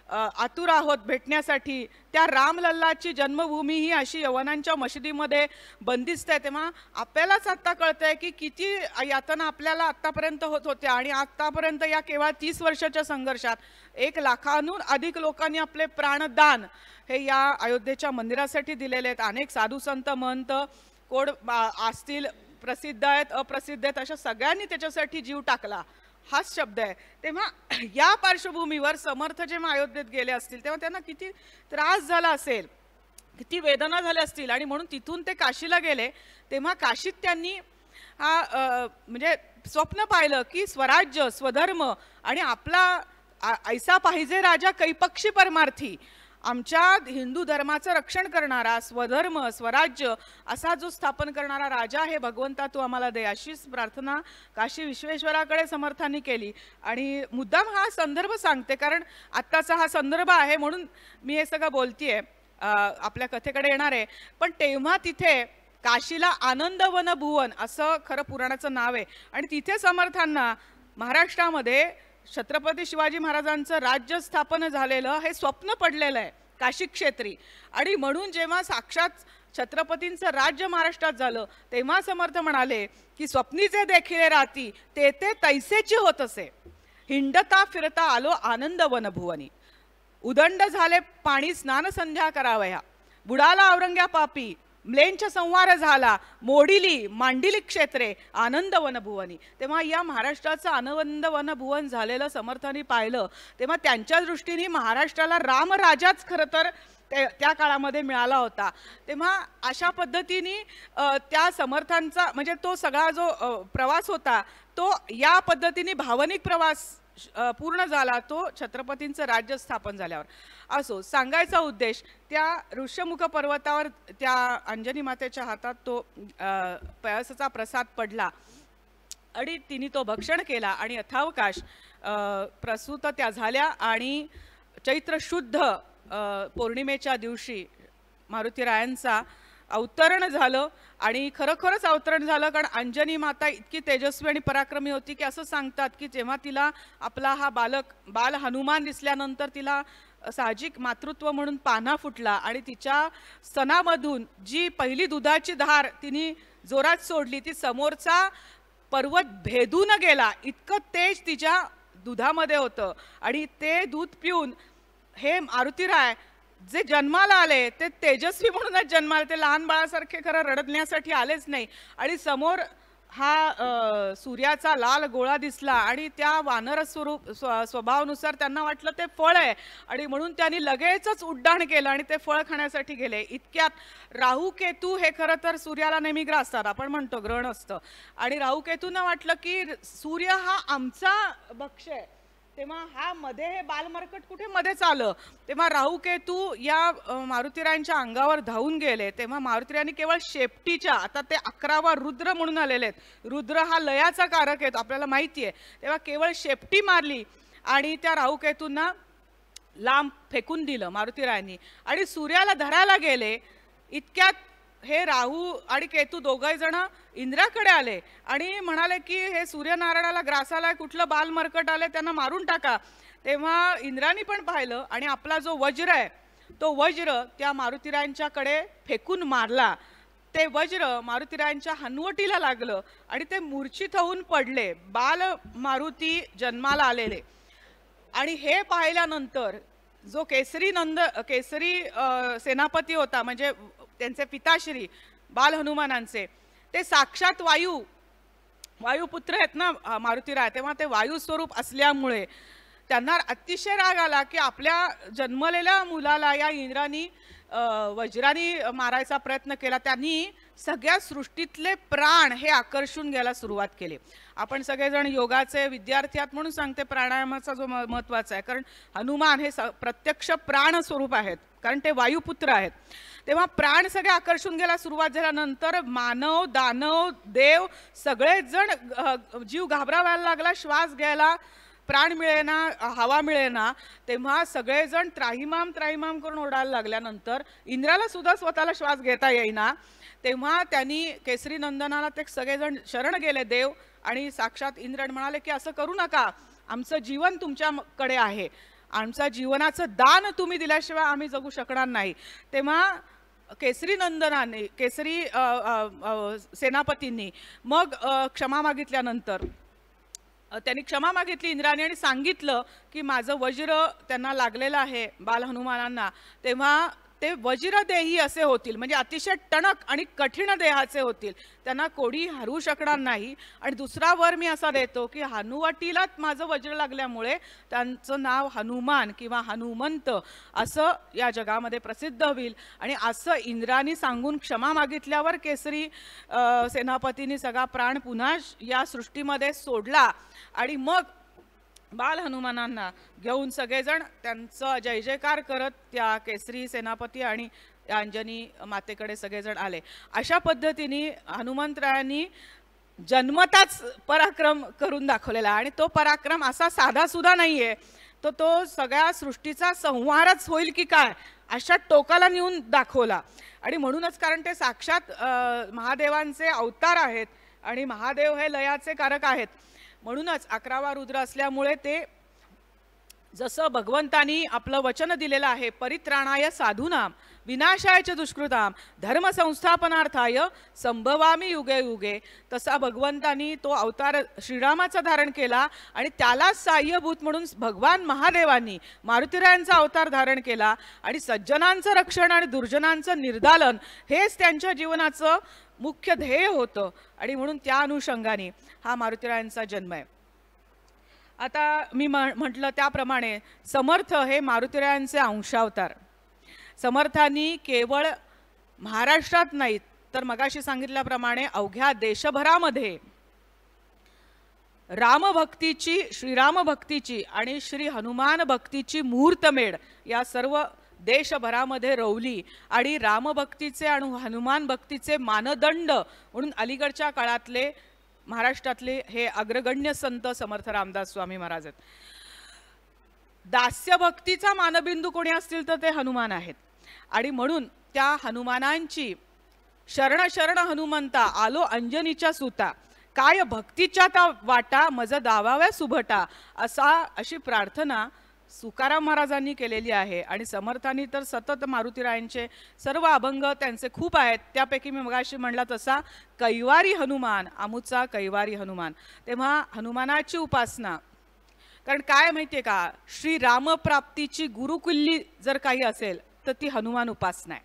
आतुर आहोत भेटण्यासाठी, त्या रामलल्लाची जन्मभूमी ही अशी यवनांच्या मशिदीमध्ये बंदिस्त आहे. तेव्हा आपल्यालाच आत्ता कळतंय की किती यातना आपल्याला आत्तापर्यंत होत होत्या आणि आत्तापर्यंत या केवळ 30 वर्षाच्या संघर्षात 1 लाखाहून अधिक लोकांनी आपले प्राणदान हे या अयोध्येच्या मंदिरासाठी दिलेले आहेत. अनेक साधू संत महंत कोड असतील, प्रसिद्ध आहेत, अप्रसिद्ध आहेत, अशा सगळ्यांनी त्याच्यासाठी जीव टाकला, हाच शब्द आहे. तेव्हा या पार्श्वभूमीवर समर्थ जेव्हा अयोध्येत गेले असतील तेव्हा त्यांना किती त्रास झाला असेल, किती वेदना झाल्या असतील आणि म्हणून तिथून ते काशीला गेले. तेव्हा काशीत त्यांनी म्हणजे स्वप्न पाहिलं की स्वराज्य, स्वधर्म आणि आपला ऐसा पाहिजे राजा कैपक्षी परमार्थी आमच्या हिंदू धर्माचं रक्षण करणारा, स्वधर्म स्वराज्य असा जो स्थापन करणारा राजा हे भगवंता तू आम्हाला दे, अशीच प्रार्थना काशी विश्वेश्वराकडे समर्थांनी केली. आणि मुद्दाम हा संदर्भ सांगते कारण आत्ताचा हा संदर्भ आहे म्हणून मी हे सगळं बोलतीये. आपल्या कथेकडे येणार आहे, पण तेव्हा तिथे काशीला आनंदवन भुवन असं खरं पुराणाचं नाव आहे. आणि तिथे समर्थांना महाराष्ट्रामध्ये छत्रपती शिवाजी महाराजांचं राज्य स्थापन झालेलं हे स्वप्न पडलेलं आहे काशी क्षेत्री. आणि म्हणून जेव्हा साक्षात छत्रपतींचं राज्य महाराष्ट्रात झालं तेव्हा समर्थ म्हणाले की स्वप्नीचे देखील राती ते ते तैसेची होत असे, हिंडता फिरता आलो आनंदवन भुवनी. उदंड झाले पाणी स्नान संध्या करावया, बुडाला औरंग्या पापी म्लेंच्या संवार झाला, मोडिली मांडिली क्षेत्रे आनंद वनभुवनी. तेव्हा या महाराष्ट्राचं आनंद वनभुवन झालेलं समर्थांनी पाहिलं तेव्हा त्यांच्या दृष्टीने महाराष्ट्राला रामराजाच खरं तर त्या काळामध्ये मिळाला होता. तेव्हा अशा पद्धतीने त्या समर्थांचा म्हणजे तो सगळा जो प्रवास होता तो या पद्धतीने भावनिक प्रवास पूर्ण झाला तो छत्रपतींचं राज्य स्थापन झाल्यावर. असो, सांगायचा उद्देश त्या ऋष्यमुख पर्वतावर त्या अंजनी मातेच्या हातात तो पयसाचा प्रसाद पडला आणि तिने तो भक्षण केला आणि यथावकाश प्रसूत त्या झाल्या. आणि चैत्र शुद्ध पौर्णिमेच्या दिवशी मारुतीरायांचा अवतरण झालं. आणि खरोखरच अवतरण झालं कारण अंजनी माता इतकी तेजस्वी आणि पराक्रमी होती की असं सांगतात की जेव्हा तिला आपला हा बाल हनुमान दिसल्यानंतर तिला साहजिक मातृत्व म्हणून पान्हा फुटला आणि तिच्या स्तनामधून जी पहिली दुधाची धार तिने जोरात सोडली ती समोरचा पर्वत भेदून गेला, इतकं तेज तिच्या दुधामध्ये होतं. आणि ते दूध पिऊन हे मारुतीराय जे जन्माला आले ते तेजस्वी म्हणूनच जन्माला, ते लहान बाळासारखे खरं रडण्यासाठी आलेच नाही. आणि समोर हा सूर्याचा लाल गोळा दिसला आणि त्या वानर स्वभावानुसार त्यांना वाटलं ते फळ आहे आणि म्हणून त्यांनी लगेचच उड्डाण केलं आणि ते फळ खाण्यासाठी गेले. इतक्यात राहू केतू हे खरं तर सूर्याला नेहमी ग्रासतात, आपण म्हणतो ग्रहण असतं. आणि राहू केतूंना वाटलं की सूर्य हा आमचा भक्ष्य आहे, तेव्हा हा मध्ये हे बालमरकट कुठे मध्येच आलं. तेव्हा राहू केतू या मारुतीरायांच्या अंगावर धावून गेले. तेव्हा मारुतीरायांनी केवळ शेपटीच्या, आता ते 11वा रुद्र म्हणून आलेले आहेत, रुद्र हा लयाचा कारक आहे आपल्याला माहिती आहे, तेव्हा केवळ शेपटी मारली आणि त्या राहू केतूंना लांब फेकून दिलं मारुतीरायांनी आणि सूर्याला धरायला गेले. इतक्यात हे राहू आणि केतू दोघे जण इंद्राकडे आले आणि म्हणाले की हे सूर्यनारायणाला ग्रासाला कुठलं बालमरकट आले, त्यांना मारून टाका. तेव्हा इंद्रानी पण पाहिलं आणि आपला जो वज्र आहे तो वज्र त्या मारुतीरायांच्याकडे फेकून मारला. ते वज्र मारुतीरायांच्या हनवटीला लागलं आणि ते मूर्छित होऊन पडले, बाल मारुती जन्माला आलेले. आणि हे पाहिल्यानंतर जो केसरी सेनापती होता म्हणजे त्यांचे पिताश्री बाल हनुमानांचे, ते साक्षात वायुपुत्र आहेत ना मारुतीराय, तेव्हा ते वायू स्वरूप असल्यामुळे त्यांना अतिशय राग आला की आपल्या जन्मलेल्या मुलाला या इंद्रानी वज्रानी मारायचा प्रयत्न केला. त्यांनी सगळ्या सृष्टीतले प्राण हे आकर्षून घ्यायला सुरुवात केली. आपण सगळेजण योगाचे विद्यार्थी आहात म्हणून सांगते प्राणायामाचा जो महत्त्वाचा आहे, कारण हनुमान हे प्रत्यक्ष प्राण स्वरूप आहेत कारण ते वायुपुत्र आहेत. तेव्हा प्राण सगळे आकर्षून घ्यायला सुरुवात झाल्यानंतर मानव दानव देव सगळेच जण जीव घाबरावायला लागला, श्वास घ्यायला प्राण मिळेना, हवा मिळेना. तेव्हा सगळेजण त्राहिमाम करून ओरडायला लागल्यानंतर इंद्राला सुद्धा स्वतःला श्वास घेता येईना. तेव्हा त्यांनी केसरी नंदनाला ते सगळेजण शरण गेले देव आणि साक्षात इंद्र म्हणाले की असं करू नका, आमचं जीवन तुमच्याकडे आहे, आमचं जीवनाचं दान तुम्ही दिल्याशिवाय आम्ही जगू शकणार नाही. तेव्हा केसरी नंदनाने केसरी सेनापतींनी मग क्षमा मागितल्यानंतर त्यांनी क्षमा मागितली इंद्राने आणि सांगितलं की माझं वज्र त्यांना लागलेलं आहे बाल हनुमानांना. तेव्हा ते वज्रदेही असे होतील म्हणजे अतिशय टणक आणि कठीण देहाचे होतील, त्यांना कोणी हरवू शकणार नाही. आणि दुसरा वर मी असा देतो की हनुवटीलाच माझं वज्र लागल्यामुळे त्यांचं नाव हनुमान किंवा हनुमंत असं या जगामध्ये प्रसिद्ध होईल. आणि असं इंद्रानी सांगून क्षमा मागितल्यावर केसरी सेनापतींनी सगळा प्राण पुन्हा या सृष्टीमध्ये सोडला आणि मग बाल हनुमानांना घेऊन सगळेजण त्यांचं जय जयकार करत त्या केसरी सेनापती आणि अंजनी मातेकडे सगळेजण आले. अशा पद्धतीने हनुमंतरायांनी जन्मताच पराक्रम करून दाखवलेला आणि तो पराक्रम असा साधा सुद्धा नाहीये, तो सगळ्या सृष्टीचा संहारच होईल की काय अशा टोकाला नेऊन दाखवला. आणि म्हणूनच कारण ते साक्षात महादेवांचे अवतार आहेत आणि महादेव हे लयाचे कारक आहेत, म्हणूनच 11वा रुद्र असल्यामुळे ते जसं भगवंतानी आपलं वचन दिलेलं आहे, परित्राणाय साधूनाम विनाशाय च दुष्कृताम धर्म संस्थापनार्थाय संभवामी युगे युगे, तसा भगवंतानी तो अवतार श्रीरामाचा धारण केला आणि त्याला साह्यभूत म्हणून भगवान महादेवांनी मारुतीरायांचा अवतार धारण केला आणि सज्जनांचं रक्षण आणि दुर्जनांचं निर्दालन हेच त्यांच्या जीवनाचं मुख्य ध्येय होतं आणि म्हणून त्या अनुषंगाने हा मारुतीरायांचा जन्म आहे. आता मी म्हटलं त्याप्रमाणे समर्थ हे मारुतीरायांचे अंशावतार. समर्थांनी केवळ महाराष्ट्रात नाहीत तर मगाशी सांगितल्याप्रमाणे अवघ्या देशभरामध्ये रामभक्तीची, श्रीराम भक्तीची आणि श्री हनुमान भक्तीची मुहूर्तमेढ या सर्व देशभरामध्ये रोवली आणि रामभक्तीचे आणि हनुमान भक्तीचे मानदंड म्हणून अलीकडच्या काळातले महाराष्ट्रातले हे अग्रगण्य संत समर्थ रामदास स्वामी महाराज आहेत. दास्य भक्तीचा मानबिंदू कोणी असतील तर ते हनुमान आहेत आणि म्हणून त्या हनुमानांची शरण शरण हनुमंता आलो अंजनीच्या सुता काय भक्तीच्या त्या वाटा मज दावाव्या सुभटा अशी प्रार्थना तुकाराम महाराजांनी केलेली आहे. आणि समर्थांनी तर सतत मारुतीरायांचे सर्व अभंग त्यांचे खूप आहेत, त्यापैकी मी मगाशी म्हणला तसा कैवारी हनुमान आमुचा कैवारी हनुमान. तेव्हा हनुमानाची उपासना, कारण काय माहितीये का, श्री रामप्राप्तीची गुरुकुल्ली जर काही असेल तर ती हनुमान उपासना आहे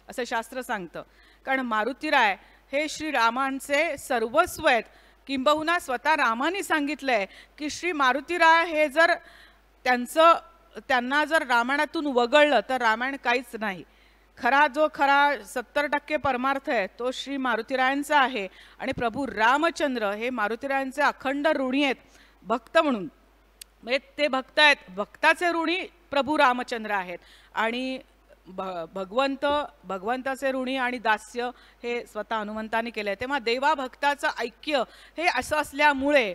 असं शास्त्र सांगतं. कारण मारुतीराय हे श्रीरामांचे सर्वस्व आहेत. किंबहुना स्वतः रामाने सांगितलंय की श्री मारुतीराय हे जर त्यांना जर रामायणातून वगळलं तर रामायण काहीच नाही. जो खरा 70% परमार्थ आहे तो श्री मारुतीरायांचा आहे आणि प्रभू रामचंद्र हे मारुतीरायांचे अखंड ऋणी आहेत भक्त म्हणून. म्हणजे ते भक्त आहेत, भक्ताचे ऋणी प्रभू रामचंद्र आहेत आणि भगवंताचे ऋणी आणि दास्य हे स्वतः हनुमंताने केले. तेव्हा देवा भक्ताचं ऐक्य हे असं असल्यामुळे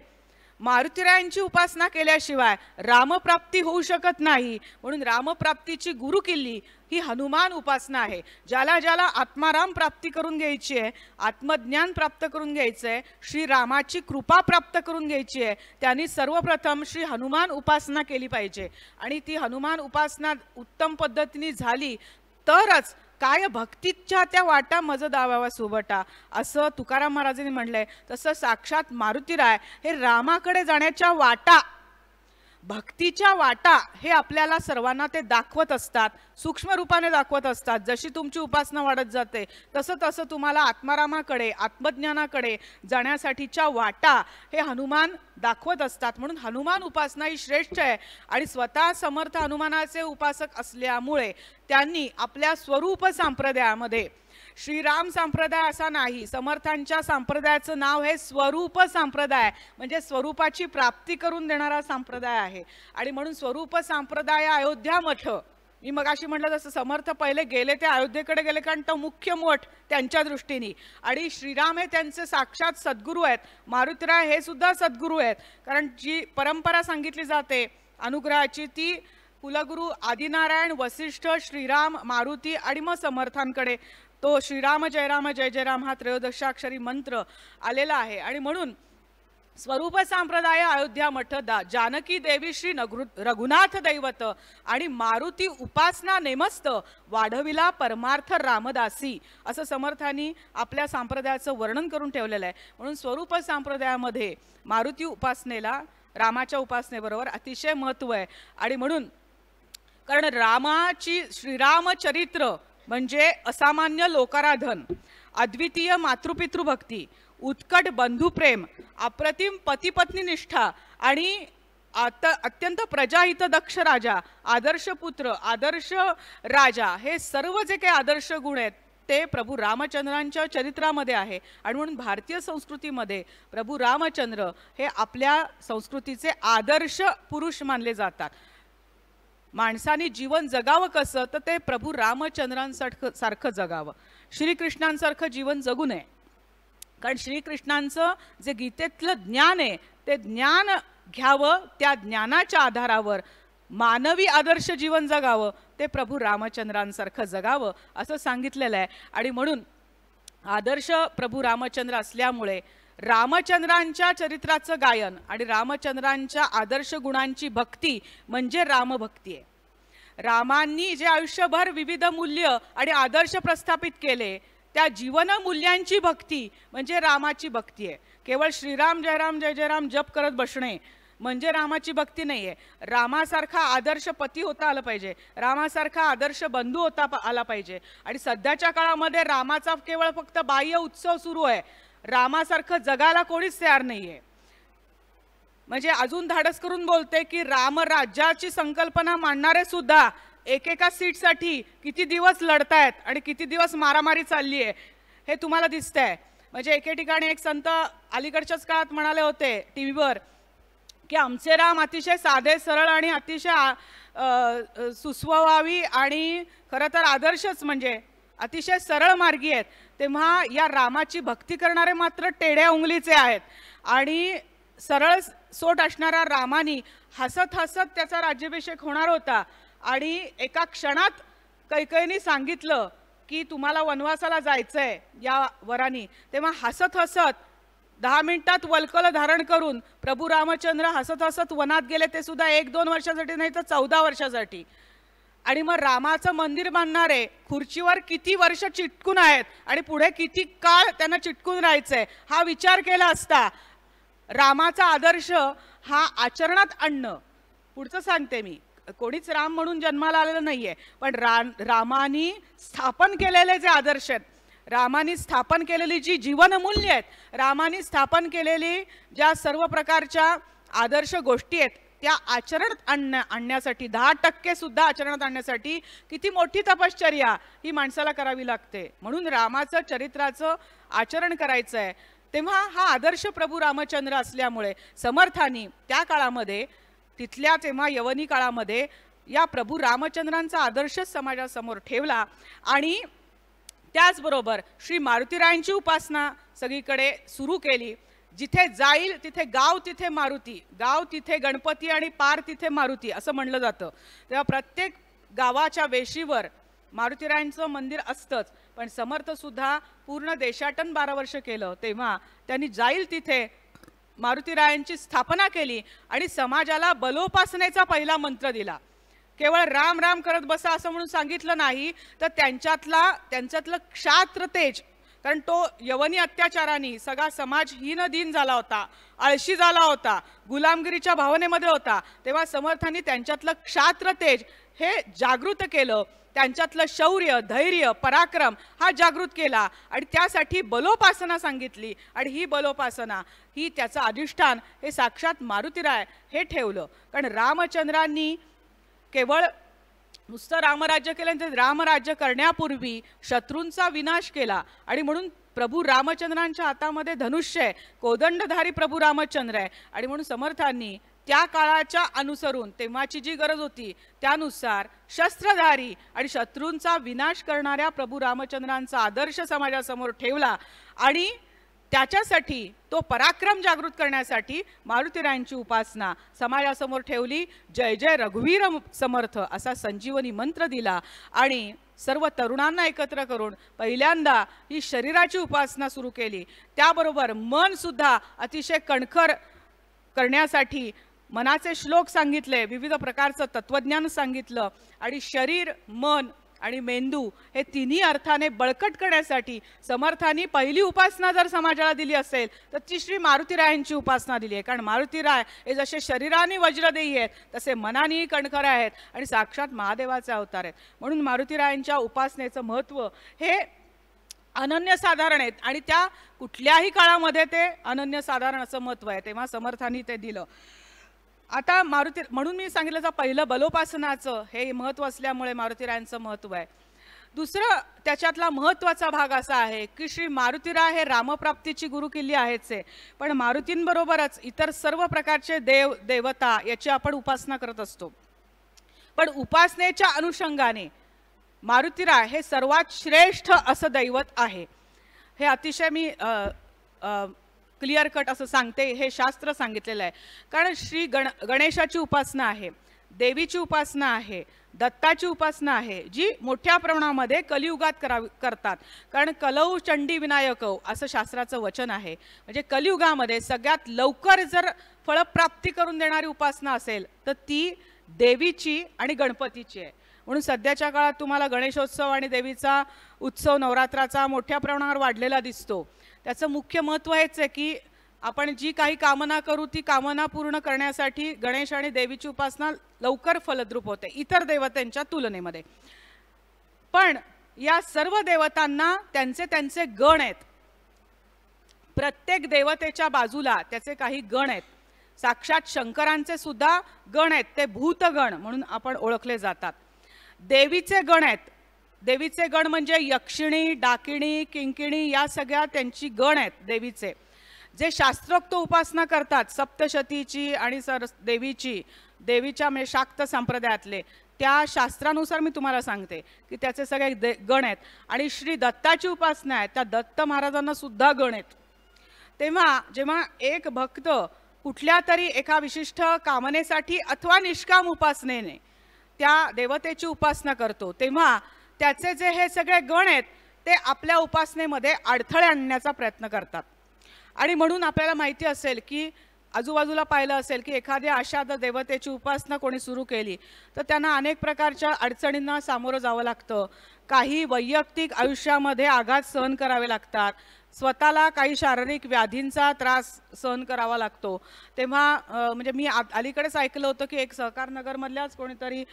मारुतीरायांची उपासना केल्याशिवाय रामप्राप्ती होऊ शकत नाही. म्हणून रामप्राप्तीची गुरुकिल्ली ही हनुमान उपासना आहे. ज्याला ज्याला आत्माराम प्राप्ती करून घ्यायची आहे, आत्मज्ञान प्राप्त करून घ्यायचं आहे, श्रीरामाची कृपा प्राप्त करून घ्यायची आहे, त्यांनी सर्वप्रथम श्री हनुमान उपासना केली पाहिजे. आणि ती हनुमान उपासना उत्तम पद्धतीने झाली तरच काय भक्तीच्या त्या वाटा मज दावावा सुबटा असं तुकाराम महाराजांनी म्हणलंय. तसं साक्षात मारुतीराय हे रामाकडे जाण्याच्या वाटा, भक्तीच्या वाटा हे आपल्याला सर्वांना ते दाखवत असतात, सूक्ष्म रूपाने दाखवत असतात. जशी तुमची उपासना वाढत जाते तसं तसं तुम्हाला आत्मारामाकडे, आत्मज्ञानाकडे जाण्यासाठीच्या वाटा हे हनुमान दाखवत असतात. म्हणून हनुमान उपासना ही श्रेष्ठ आहे आणि स्वतः समर्थ हनुमानाचे उपासक असल्यामुळे त्यांनी आपल्या स्वरूप संप्रदायामध्ये, श्रीराम संप्रदाय असा नाही, समर्थांच्या संप्रदायाचं नाव हे स्वरूप संप्रदाय, म्हणजे स्वरूपाची प्राप्ती करून देणारा संप्रदाय आहे. आणि म्हणून स्वरूप संप्रदाय अयोध्या मठ, मी मगाशी म्हटलं जसं समर्थ पहिले गेले ते अयोध्येकडे गेले कारण तो मुख्य मठ त्यांच्या दृष्टीने, आणि श्रीराम हे त्यांचे साक्षात सद्गुरू आहेत, मारुतीराय हे सुद्धा सद्गुरू आहेत. कारण जी परंपरा सांगितली जाते अनुग्रहाची ती कुलगुरू आदिनारायण, वसिष्ठ, श्रीराम, मारुती आणि मग समर्थांकडे तो श्रीराम जय राम जय जय राम हा त्रयोदशाक्षरी मंत्र आलेला आहे. आणि म्हणून स्वरूप संप्रदाय अयोध्या मठ, जानकी देवी श्री रघुनाथ दैवत आणि मारुती उपासना नेमस्त वाढविला परमार्थ रामदासी असं समर्थांनी आपल्या संप्रदायाचं वर्णन करून ठेवलेलं आहे. म्हणून स्वरूप संप्रदायामध्ये मारुती उपासनेला रामाच्या उपासनेबरोबर अतिशय महत्त्व आहे. आणि म्हणून कारण रामाची श्रीरामचरित्र म्हणजे असामान्य लोकाराधन, अद्वितीय मातृपितृभक्ती, उत्कट बंधुप्रेम, अप्रतिम पतिपत्नी निष्ठा आणि अत्यंत प्रजाहित दक्ष राजा, आदर्श पुत्र, आदर्श राजा, हे सर्व जे काही आदर्श गुण आहेत ते प्रभू रामचंद्रांच्या चरित्रामध्ये आहे. आणि म्हणून भारतीय संस्कृतीमध्ये प्रभू रामचंद्र हे आपल्या संस्कृतीचे आदर्श पुरुष मानले जातात. माणसाने जीवन जगावं कसं, तर ते प्रभू रामचंद्रांसारखं जगावं. श्रीकृष्णांसारखं जीवन जगू नये. कारण श्रीकृष्णांचं जे गीतेतलं ज्ञान आहे ते ज्ञान घ्यावं, त्या ज्ञानाच्या आधारावर मानवी आदर्श जीवन जगावं, ते प्रभू रामचंद्रांसारखं जगावं असं सांगितलेलं आहे. आणि म्हणून आदर्श प्रभू रामचंद्र असल्यामुळे रामचंद्रांच्या चरित्राचं गायन आणि रामचंद्रांच्या आदर्श गुणांची भक्ती म्हणजे रामभक्ती आहे. रामांनी जे आयुष्यभर विविध मूल्य आणि आदर्श प्रस्थापित केले, त्या जीवन मूल्यांची भक्ती म्हणजे रामाची भक्ती आहे. केवळ श्रीराम जय राम जय जय राम जप करत बसणे म्हणजे रामाची भक्ती नाही आहे. रामासारखा आदर्श पती होता आला पाहिजे, रामासारखा आदर्श बंधू होता आला पाहिजे. आणि सध्याच्या काळामध्ये रामाचा केवळ फक्त बाह्य उत्सव सुरू आहे, रामासारखं जगायला कोणीच तयार नाहीये. म्हणजे अजून धाडस करून बोलते की रामराज्याची संकल्पना मांडणारे सुद्धा एकेका सीटसाठी किती दिवस लढतायत आणि किती दिवस मारामारी चालली आहे हे तुम्हाला दिसतंय. म्हणजे एके ठिकाणी एक संत अलीकडच्याच काळात म्हणाले होते टीव्हीवर की आमचे राम अतिशय साधे सरळ आणि अतिशय सुस्वभावी आणि खरं तर आदर्शच म्हणजे अतिशय सरळ मार्गी आहेत. तेव्हा या रामाची भक्ती करणारे मात्र टेड्या उंगलीचे आहेत. आणि सरळ सोट असणाऱ्या रामानी हसत हसत त्याचा राज्याभिषेक होणार होता आणि एका क्षणात कैकेयीने सांगितलं की तुम्हाला वनवासाला जायचंय या वरानी. तेव्हा हसत हसत 10 मिनिटात वल्कल धारण करून प्रभू रामचंद्र हसत हसत वनात गेले, ते सुद्धा 1-2 वर्षासाठी नाही तर 14 वर्षासाठी. आणि मग रामाचं मंदिर बांधणारे खुर्चीवर किती वर्ष चिटकून आहेत आणि पुढे किती काळ त्यांना चिटकून राहायचंय हा विचार केला असता रामाचा आदर्श हा आचरणात आणणं. पुढचं सांगते मी, कोणीच राम म्हणून जन्माला आलेलं नाहीये, पण रामानी स्थापन केलेले जे आदर्श आहेत, रामानी स्थापन केलेली जी जीवनमूल्य आहेत, रामानी स्थापन केलेली ज्या सर्व प्रकारच्या आदर्श गोष्टी आहेत त्या आचरणात आणण्यासाठी 10% सुद्धा आचरणात आणण्यासाठी किती मोठी तपश्चर्या ही माणसाला करावी लागते. म्हणून रामाचं चरित्राचं आचरण करायचं आहे. तेव्हा हा आदर्श प्रभू रामचंद्र असल्यामुळे समर्थांनी त्या काळामध्ये तिथल्या तेव्हा यवनी काळामध्ये या प्रभू रामचंद्रांचा आदर्श समाजासमोर ठेवला. आणि त्याचबरोबर श्री मारुतीरायांची उपासना सगळीकडे सुरू केली. जिथे जाईल तिथे गाव तिथे मारुती, गाव तिथे गणपती आणि पार तिथे मारुती असं म्हणलं जातं. तेव्हा प्रत्येक गावाच्या वेशीवर मारुतीरायांचं मंदिर असतंच. पण समर्थ सुद्धा पूर्ण देशाटन 12 वर्ष केलं, तेव्हा त्यांनी जाईल तिथे मारुतीरायांची स्थापना केली आणि समाजाला बलोपासनेचा पहिला मंत्र दिला. केवळ राम राम करत बसा असं म्हणून सांगितलं नाही, तर त्यांच्यातलं क्षात्र तेज, कारण तो यवनी अत्याचाराने सगळा समाज हीनदीन झाला होता, आळशी झाला होता, गुलामगिरीच्या भावनेमध्ये होता. तेव्हा समर्थांनी त्यांच्यातलं क्षात्र तेज हे जागृत केलं, त्यांच्यातलं शौर्य धैर्य पराक्रम हा जागृत केला आणि त्यासाठी बलोपासना सांगितली. आणि ही बलोपासना ही त्याचं अधिष्ठान हे साक्षात मारुतीराय हे ठेवलं. कारण रामचंद्रांनी केवळ नुसतं रामराज्य केलं, तर रामराज्य करण्यापूर्वी शत्रूंचा विनाश केला. आणि म्हणून प्रभू रामचंद्रांच्या हातामध्ये धनुष्य आहे, कोदंडधारी प्रभू रामचंद्र आहे. आणि म्हणून समर्थांनी त्या काळाच्या अनुसरून तेव्हाची जी गरज होती त्यानुसार शस्त्रधारी आणि शत्रूंचा विनाश करणाऱ्या प्रभू रामचंद्रांचा आदर्श समाजासमोर ठेवला. आणि त्याच्यासाठी तो पराक्रम जागृत करण्यासाठी मारुतीरायांची उपासना समाजासमोर ठेवली. जय जय रघुवीर समर्थ असा संजीवनी मंत्र दिला आणि सर्व तरुणांना एकत्र करून पहिल्यांदा ही शरीराची उपासना सुरू केली. त्याबरोबर मन सुद्धा अतिशय कणखर करण्यासाठी मनाचे श्लोक सांगितले, विविध प्रकारचं तत्वज्ञान सांगितलं. आणि शरीर मन आणि मेंदू हे तिन्ही अर्थाने बळकट करण्यासाठी समर्थांनी पहिली उपासना जर समाजाला दिली असेल तर ती श्री मारुतीरायांची उपासना दिली आहे. कारण मारुतीराय हे जसे शरीराने वज्रदेही आहेत तसे मनानेही कणखर आहेत आणि साक्षात महादेवाचे अवतार आहेत. म्हणून मारुतीरायांच्या उपासनेचं महत्त्व हे अनन्यसाधारण आहेत आणि त्या कुठल्याही काळामध्ये ते अनन्यसाधारण असं महत्त्व आहे. तेव्हा समर्थांनी ते दिलं. आता म्हणून मी सांगितलं तर पहिलं बलोपासनाचं हे महत्त्व असल्यामुळे मारुतीरायांचं महत्त्व आहे. दुसरं त्याच्यातला महत्त्वाचा भाग असा आहे की श्री मारुतीराय हे रामप्राप्तीची गुरुकिल्ली आहेच आहे, पण मारुतींबरोबरच इतर सर्व प्रकारचे देव देवता याची आपण उपासना करत असतो. पण उपासनेच्या अनुषंगाने मारुतीराय हे सर्वात श्रेष्ठ असं दैवत आहे. हे अतिशय मी क्लिअर कट असं सांगते, हे शास्त्र सांगितलेलं आहे. कारण श्री गणेशाची उपासना आहे, देवीची उपासना आहे, दत्ताची उपासना आहे, जी मोठ्या प्रमाणामध्ये कलियुगात करतात. कारण कलौ चंडी विनायकौ असं शास्त्राचं वचन आहे. म्हणजे कलियुगामध्ये सगळ्यात लवकर जर फळप्राप्ती करून देणारी उपासना असेल तर ती देवीची आणि गणपतीची आहे. म्हणून सध्याच्या काळात तुम्हाला गणेशोत्सव आणि देवीचा उत्सव नवरात्राचा मोठ्या प्रमाणावर वाढलेला दिसतो. त्याचं मुख्य महत्त्व हेच आहे की आपण जी काही कामना करू ती कामना पूर्ण करण्यासाठी गणेश आणि देवीची उपासना लवकर फलद्रूप होते इतर देवतांच्या तुलनेमध्ये. पण या सर्व देवतांना त्यांचे त्यांचे गण आहेत. प्रत्येक देवतेच्या बाजूला त्याचे काही गण आहेत. साक्षात शंकरांचे सुद्धा गण आहेत, ते भूतगण म्हणून आपण ओळखले जातात. देवीचे गण आहेत. देवीचे गण म्हणजे यक्षिणी, डाकिणी, किंकिणी या सगळ्या त्यांची गण आहेत देवीचे, जे शास्त्रोक्त उपासना करतात सप्तशतीची आणि देवीच्या म्हणजे शाक्त संप्रदायातले. त्या शास्त्रानुसार मी तुम्हाला सांगते की त्याचे सगळे गण आहेत. आणि श्री दत्ताची उपासना आहे, त्या दत्त महाराजांना सुद्धा गण आहेत. तेव्हा जेव्हा एक भक्त कुठल्या तरी एका विशिष्ट कामनेसाठी अथवा निष्काम उपासनेने त्या देवतेची उपासना करतो, तेव्हा त्याचे जे हे सगळे गण आहेत ते आपल्या उपासनेमध्ये अडथळे आणण्याचा प्रयत्न करतात. आणि म्हणून आपल्याला माहिती असेल की आजूबाजूला पाहिलं असेल की एखाद्या अशा देवतेची उपासना कोणी सुरू केली तर त्यांना अनेक प्रकारच्या अडचणींना सामोरं जावं लागतं. काही वैयक्तिक आयुष्यामध्ये आघात सहन करावे लागतात, स्वतःला काही शारीरिक व्याधींचा त्रास सहन करावा लागतो. तेव्हा म्हणजे मी अलीकडेच ऐकलं होतं की एक सहकार नगरमधल्याच कोणीतरी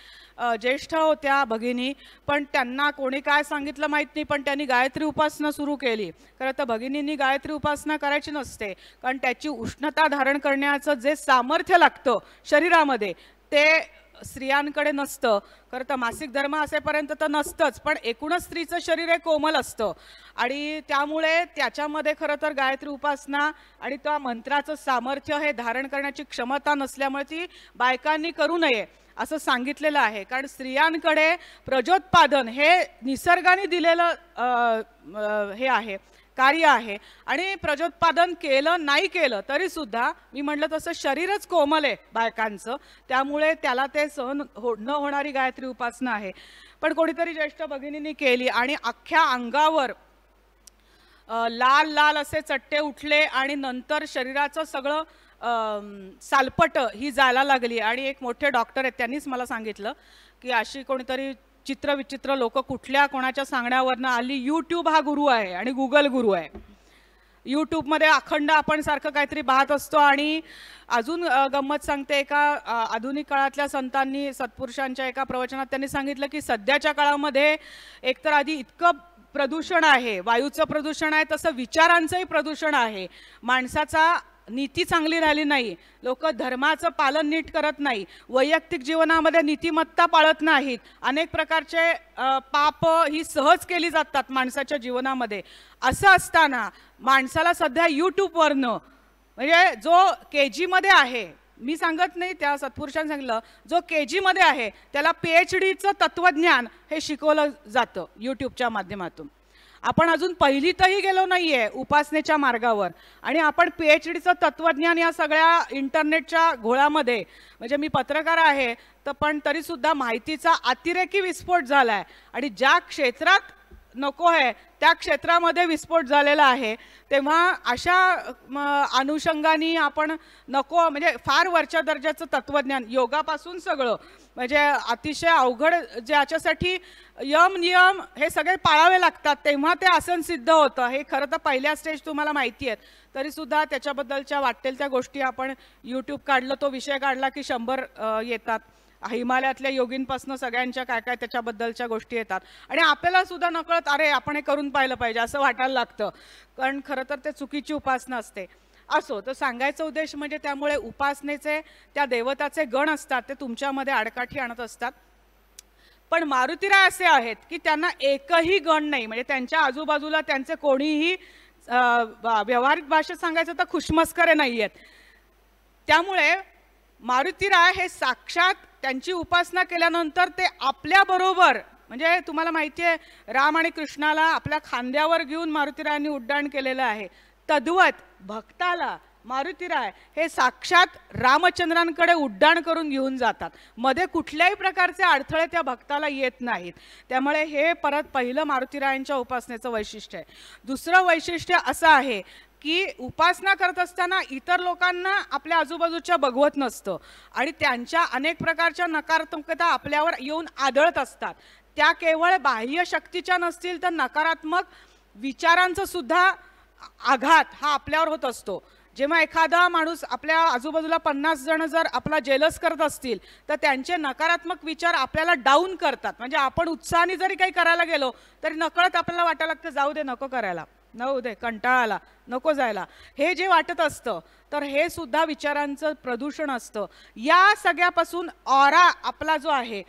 ज्येष्ठ होत्या भगिनी, पण त्यांना कोणी काय सांगितलं माहीत नाही, पण त्यांनी गायत्री उपासना सुरू केली. खरं तर भगिनींनी गायत्री उपासना करायची नसते, कारण त्याची उष्णता धारण करण्याचं जे सामर्थ्य लागतं शरीरामध्ये ते स्त्रियांकडे नसतं. खरं तर मासिक धर्म असेपर्यंत तर नसतंच, पण एकूणच स्त्रीचं शरीर हे कोमल असतं आणि त्यामुळे त्याच्यामध्ये खरं तर गायत्री उपासना आणि त्या मंत्राचं सामर्थ्य हे धारण करण्याची क्षमता नसल्यामुळे ती बायकांनी करू नये असं सांगितलेलं आहे. कारण स्त्रियांकडे प्रजोत्पादन हे निसर्गाने दिलेलं हे आहे, कार्य आहे. आणि प्रजोत्पादन केलं नाही केलं तरी सुद्धा मी म्हटलं तसं शरीरच कोमल आहे बायकांचं, त्यामुळे त्याला ते सहन न होणारी गायत्री उपासना आहे. पण कोणीतरी ज्येष्ठ भगिनींनी केली आणि अख्ख्या अंगावर लाल लाल असे चट्टे उठले आणि नंतर शरीराचं सगळं सालपट ही जायला लागली. आणि एक मोठे डॉक्टर आहेत, त्यांनीच मला सांगितलं की अशी कोणीतरी चित्र विचित्र लोक कुठल्या कोणाच्या सांगण्यावरनं आली. यूट्यूब हा गुरु आहे आणि गुगल गुरु आहे. यूट्यूबमध्ये अखंड आपण सारखं काहीतरी पाहत असतो. आणि अजून गंमत सांगते, एका आधुनिक काळातल्या संतांनी सत्पुरुषांच्या एका प्रवचनात त्यांनी सांगितलं की सध्याच्या काळामध्ये एकतर आधी इतकं प्रदूषण आहे, वायूचं प्रदूषण आहे, तसं विचारांचंही प्रदूषण आहे. माणसाचा नीती चांगली राहिली नाही, लोक धर्माचं पालन नीट करत नाही, वैयक्तिक जीवनामध्ये नीतिमत्ता पाळत नाहीत, अनेक प्रकारचे पाप ही सहज केली जातात माणसाच्या जीवनामध्ये. असं असताना माणसाला सध्या यूट्यूबवरनं म्हणजे जो KG मध्ये आहे, मी सांगत नाही, त्या सत्पुरुषांनी सांगितलं, जो KG मध्ये आहे त्याला PhDचं तत्वज्ञान हे शिकवलं जातं यूट्यूबच्या माध्यमातून. आपण अजून पहिलीतही गेलो नाहीये उपासनेच्या मार्गावर आणि आपण PhDचं तत्वज्ञान या सगळ्या इंटरनेटच्या घोळामध्ये, म्हणजे मी पत्रकार आहे तर पण तरी सुद्धा माहितीचा अतिरेकी विस्फोट झालाय आणि ज्या क्षेत्रात नको आहे त्या क्षेत्रामध्ये विस्फोट झालेला आहे. तेव्हा अशा अनुषंगाने आपण नको म्हणजे फार वरच्या दर्जाचं तत्वज्ञान, योगापासून सगळं म्हणजे अतिशय अवघड, ज्याच्यासाठी यम नियम हे सगळे पाळावे लागतात तेव्हा ते आसन सिद्ध होतं. हे खरं तर पहिल्या स्टेज तुम्हाला माहिती आहेत, तरीसुद्धा त्याच्याबद्दलच्या वाटेल त्या गोष्टी आपण यूट्यूब काढलं, तो विषय काढला की 100 येतात. हिमालयातल्या योगींपासून सगळ्यांच्या काय काय त्याच्याबद्दलच्या गोष्टी येतात आणि आपल्याला सुद्धा नकळत अरे आपण हे करून पाहिलं पाहिजे असं वाटायला लागतं, कारण खरं तर ते चुकीची उपासना असते. असो, तर सांगायचा उद्देश म्हणजे त्यामुळे उपासनेचे त्या देवताचे गण असतात ते तुमच्यामध्ये आडकाठी आणत असतात. पण मारुतीराय असे आहेत की त्यांना एकही गण नाही, म्हणजे त्यांच्या आजूबाजूला त्यांचे कोणीही व्यवहारिक भाषेत सांगायचं तर खुशमस्करे नाही आहेत. त्यामुळे मारुतीराय हे साक्षात त्यांची उपासना केल्यानंतर ते आपल्याबरोबर, म्हणजे तुम्हाला माहिती आहे राम आणि कृष्णाला आपल्या खांद्यावर घेऊन मारुतीरायांनी उड्डाण केलेलं आहे. तद्वत भक्ताला मारुतीराय हे साक्षात रामचंद्रांकडे उड्डाण करून घेऊन जातात. मध्ये कुठल्याही प्रकारचे अडथळे त्या भक्ताला येत नाहीत. त्यामुळे हे परत पहिलं मारुतीरायांच्या उपासनेचं वैशिष्ट्य आहे. दुसरं वैशिष्ट्य असं आहे की उपासना करत असताना इतर लोकांना आपल्या आजूबाजूच्या बघवत नसतं आणि त्यांच्या अनेक प्रकारच्या नकारात्मकता आपल्यावर येऊन आदळत असतात. त्या केवळ बाह्य शक्तीच्या नसतील तर नकारात्मक विचारांचा सुद्धा आघात हा आपल्यावर होत असतो. जेव्हा एखादा माणूस आपल्या आजूबाजूला 50 जण जर आपला जेलस करत असतील तर त्यांचे नकारात्मक विचार आपल्याला डाऊन करतात. म्हणजे आपण उत्साहाने जरी काही करायला गेलो तरी नकळत आपल्याला वाटायला लागतं जाऊ दे नको करायला, नऊ दे कंटाळा आला नको जायला, हे जे वाटत असतं तर हे सुद्धा विचारांचं प्रदूषण असतं. या सगळ्यापासून ऑरा आपला जो आहे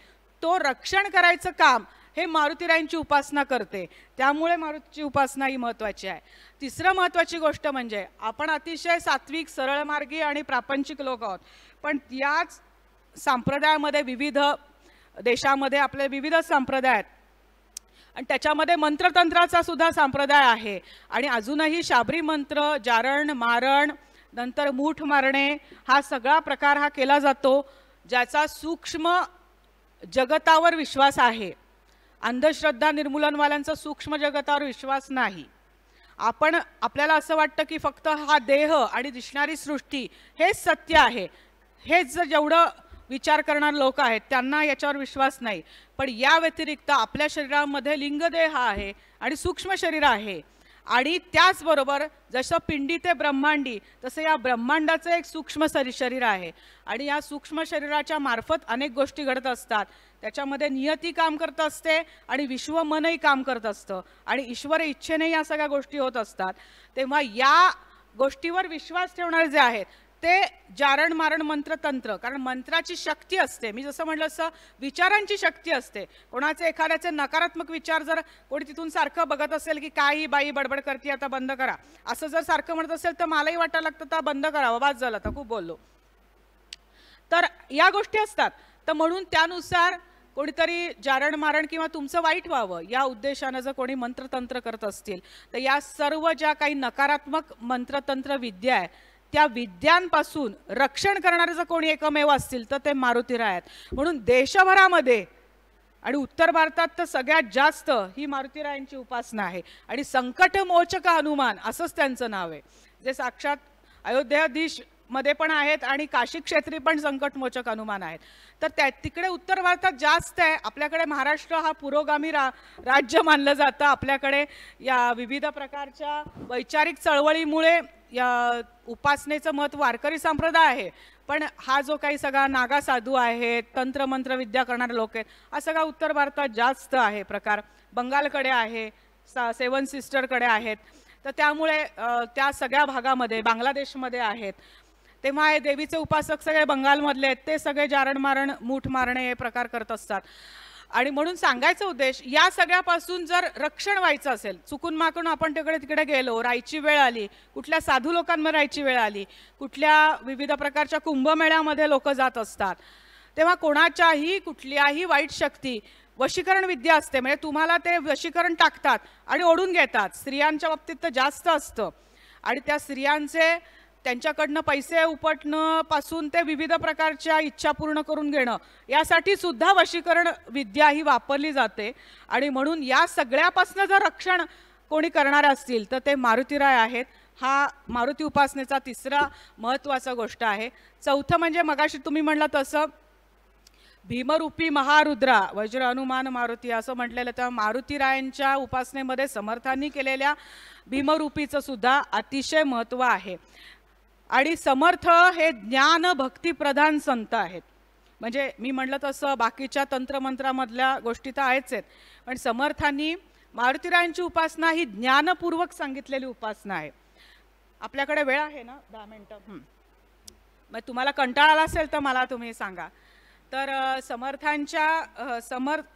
तो रक्षण करायचं काम हे मारुतीरायांची उपासना करते. त्यामुळे मारुतीची उपासना ही महत्त्वाची आहे. तिसरं महत्त्वाची गोष्ट म्हणजे आपण अतिशय सात्विक सरळमार्गी आणि प्रापंचिक लोक आहोत, पण याच संप्रदायामध्ये विविध देशामध्ये आपले विविध संप्रदाय आहेत आणि त्याच्यामध्ये मंत्रतंत्राचा सुद्धा संप्रदाय आहे. आणि अजूनही शाबरी मंत्र, जारण मारण, नंतर मूठ मारणे हा सगळा प्रकार हा केला जातो, ज्याचा सूक्ष्म जगतावर विश्वास आहे. अंधश्रद्धा निर्मूलनवाल्यांचा सूक्ष्म जगतावर विश्वास नाही. आपल्याला असं वाटतं की फक्त हा देह आणि दिसणारी सृष्टी हेच सत्य आहे, हेच जेवढं विचार करणारे लोक आहेत त्यांना याच्यावर विश्वास नाही. पण या व्यतिरिक्त आपल्या शरीरामध्ये लिंगदेह आहे आणि सूक्ष्म शरीर आहे आणि त्याचबरोबर जसं पिंडी ते ब्रह्मांडी तसं या ब्रह्मांडाचं एक सूक्ष्म शरीर आहे आणि या सूक्ष्म शरीराच्या मार्फत अनेक गोष्टी घडत असतात. त्याच्यामध्ये नियती काम करत असते आणि विश्व मनही काम करत असतं आणि ईश्वर इच्छेने या सगळ्या गोष्टी होत असतात. तेव्हा या गोष्टीवर विश्वास ठेवणारे जे आहेत ते जारण मारण मंत्रतंत्र, कारण मंत्राची शक्ती असते, मी जसं म्हटलं असं विचारांची शक्ती असते. कोणाचे एखाद्याचे नकारात्मक विचार जर कोणी तिथून सारखं बघत असेल की काही बाई बडबड करते आता बंद करा असं जर सारखं म्हणत असेल तर मलाही वाटायला लागतं तर बंद करावं, वाद झाला तर खूप बोललो. तर या गोष्टी असतात. तर म्हणून त्यानुसार कोणीतरी जारण मारण किंवा तुमचं वाईट व्हावं या उद्देशानं जर कोणी मंत्रतंत्र करत असतील तर या सर्व ज्या काही नकारात्मक मंत्रतंत्र विद्या आहे त्या विद्यांपासून रक्षण करणारे जर कोणी एकमेव असतील तर ते मारुतीराय आहेत. म्हणून देशभरामध्ये आणि उत्तर भारतात तर सगळ्यात जास्त ही मारुतीरायांची उपासना आहे. आणि संकटमोचक हनुमान असंच त्यांचं नाव आहे, जे साक्षात अयोध्याधीश मध्ये पण आहेत आणि काशी क्षेत्री पण संकटमोचक हनुमान आहेत. तर त्या तिकडे उत्तर भारतात जास्त आहे. आपल्याकडे महाराष्ट्र हा पुरोगामी राज्य मानलं जातं. आपल्याकडे या विविध प्रकारच्या वैचारिक चळवळीमुळे या उपासनेचं महत्त्व वारकरी संप्रदाय आहे, पण हा जो काही सगळा नागा साधू आहेत, तंत्रमंत्र विद्या करणारे लोक आहेत, हा सगळा उत्तर भारतात जास्त आहे प्रकार. बंगालकडे आहे, 7 सिस्टरकडे आहेत. तर त्यामुळे त्या सगळ्या भागामध्ये बांगलादेशमध्ये आहेत. तेव्हा हे देवीचे उपासक सगळे बंगालमधले आहेत, ते सगळे जारण मारण मूठ मारणे हे प्रकार करत असतात. आणि म्हणून सांगायचा उद्देश या सगळ्यापासून जर रक्षण व्हायचं असेल, चुकून माकून आपण तिकडे गेलो, राहायची वेळ आली, कुठल्या साधू लोकांमध्ये राहायची वेळ आली, कुठल्या विविध प्रकारच्या कुंभमेळ्यामध्ये लोक जात असतात, तेव्हा कोणाच्याही कुठल्याही वाईट शक्ती वशीकरण विद्या असते, म्हणजे तुम्हाला ते वशीकरण टाकतात आणि ओढून घेतात. स्त्रियांच्या बाबतीत तर जास्त असतं आणि त्या स्त्रियांचे त्यांच्याकडनं पैसे उपटणं पासून ते विविध प्रकारच्या इच्छा पूर्ण करून घेणं यासाठी सुद्धा वशीकरण विद्या ही वापरली जाते. आणि म्हणून या सगळ्यापासून जर रक्षण कोणी करणारे असतील तर ते मारुतीराय आहेत. हा मारुती उपासनेचा तिसरा महत्त्वाचा गोष्ट आहे. चौथं म्हणजे मगाशी तुम्ही म्हणलं तसं भीमरूपी महारुद्रा वज्र हनुमान मारुती असं म्हटलेलं, तर मारुतीरायांच्या उपासनेमध्ये समर्थांनी केलेल्या भीमरूपीचं सुद्धा अतिशय महत्त्व आहे. आणि समर्थ हे ज्ञान भक्ती प्रधान संत आहेत. म्हणजे मी म्हटलं तसं बाकीच्या तंत्रमंत्रामधल्या गोष्टी तर आहेच आहेत, पण समर्थांनी मारुतीरायांची उपासना ही ज्ञानपूर्वक सांगितलेली उपासना आहे. आपल्याकडे वेळ आहे ना 10 मिनिटं? मग तुम्हाला कंटाळा आला असेल तर मला तुम्ही सांगा. तर समर्थांच्या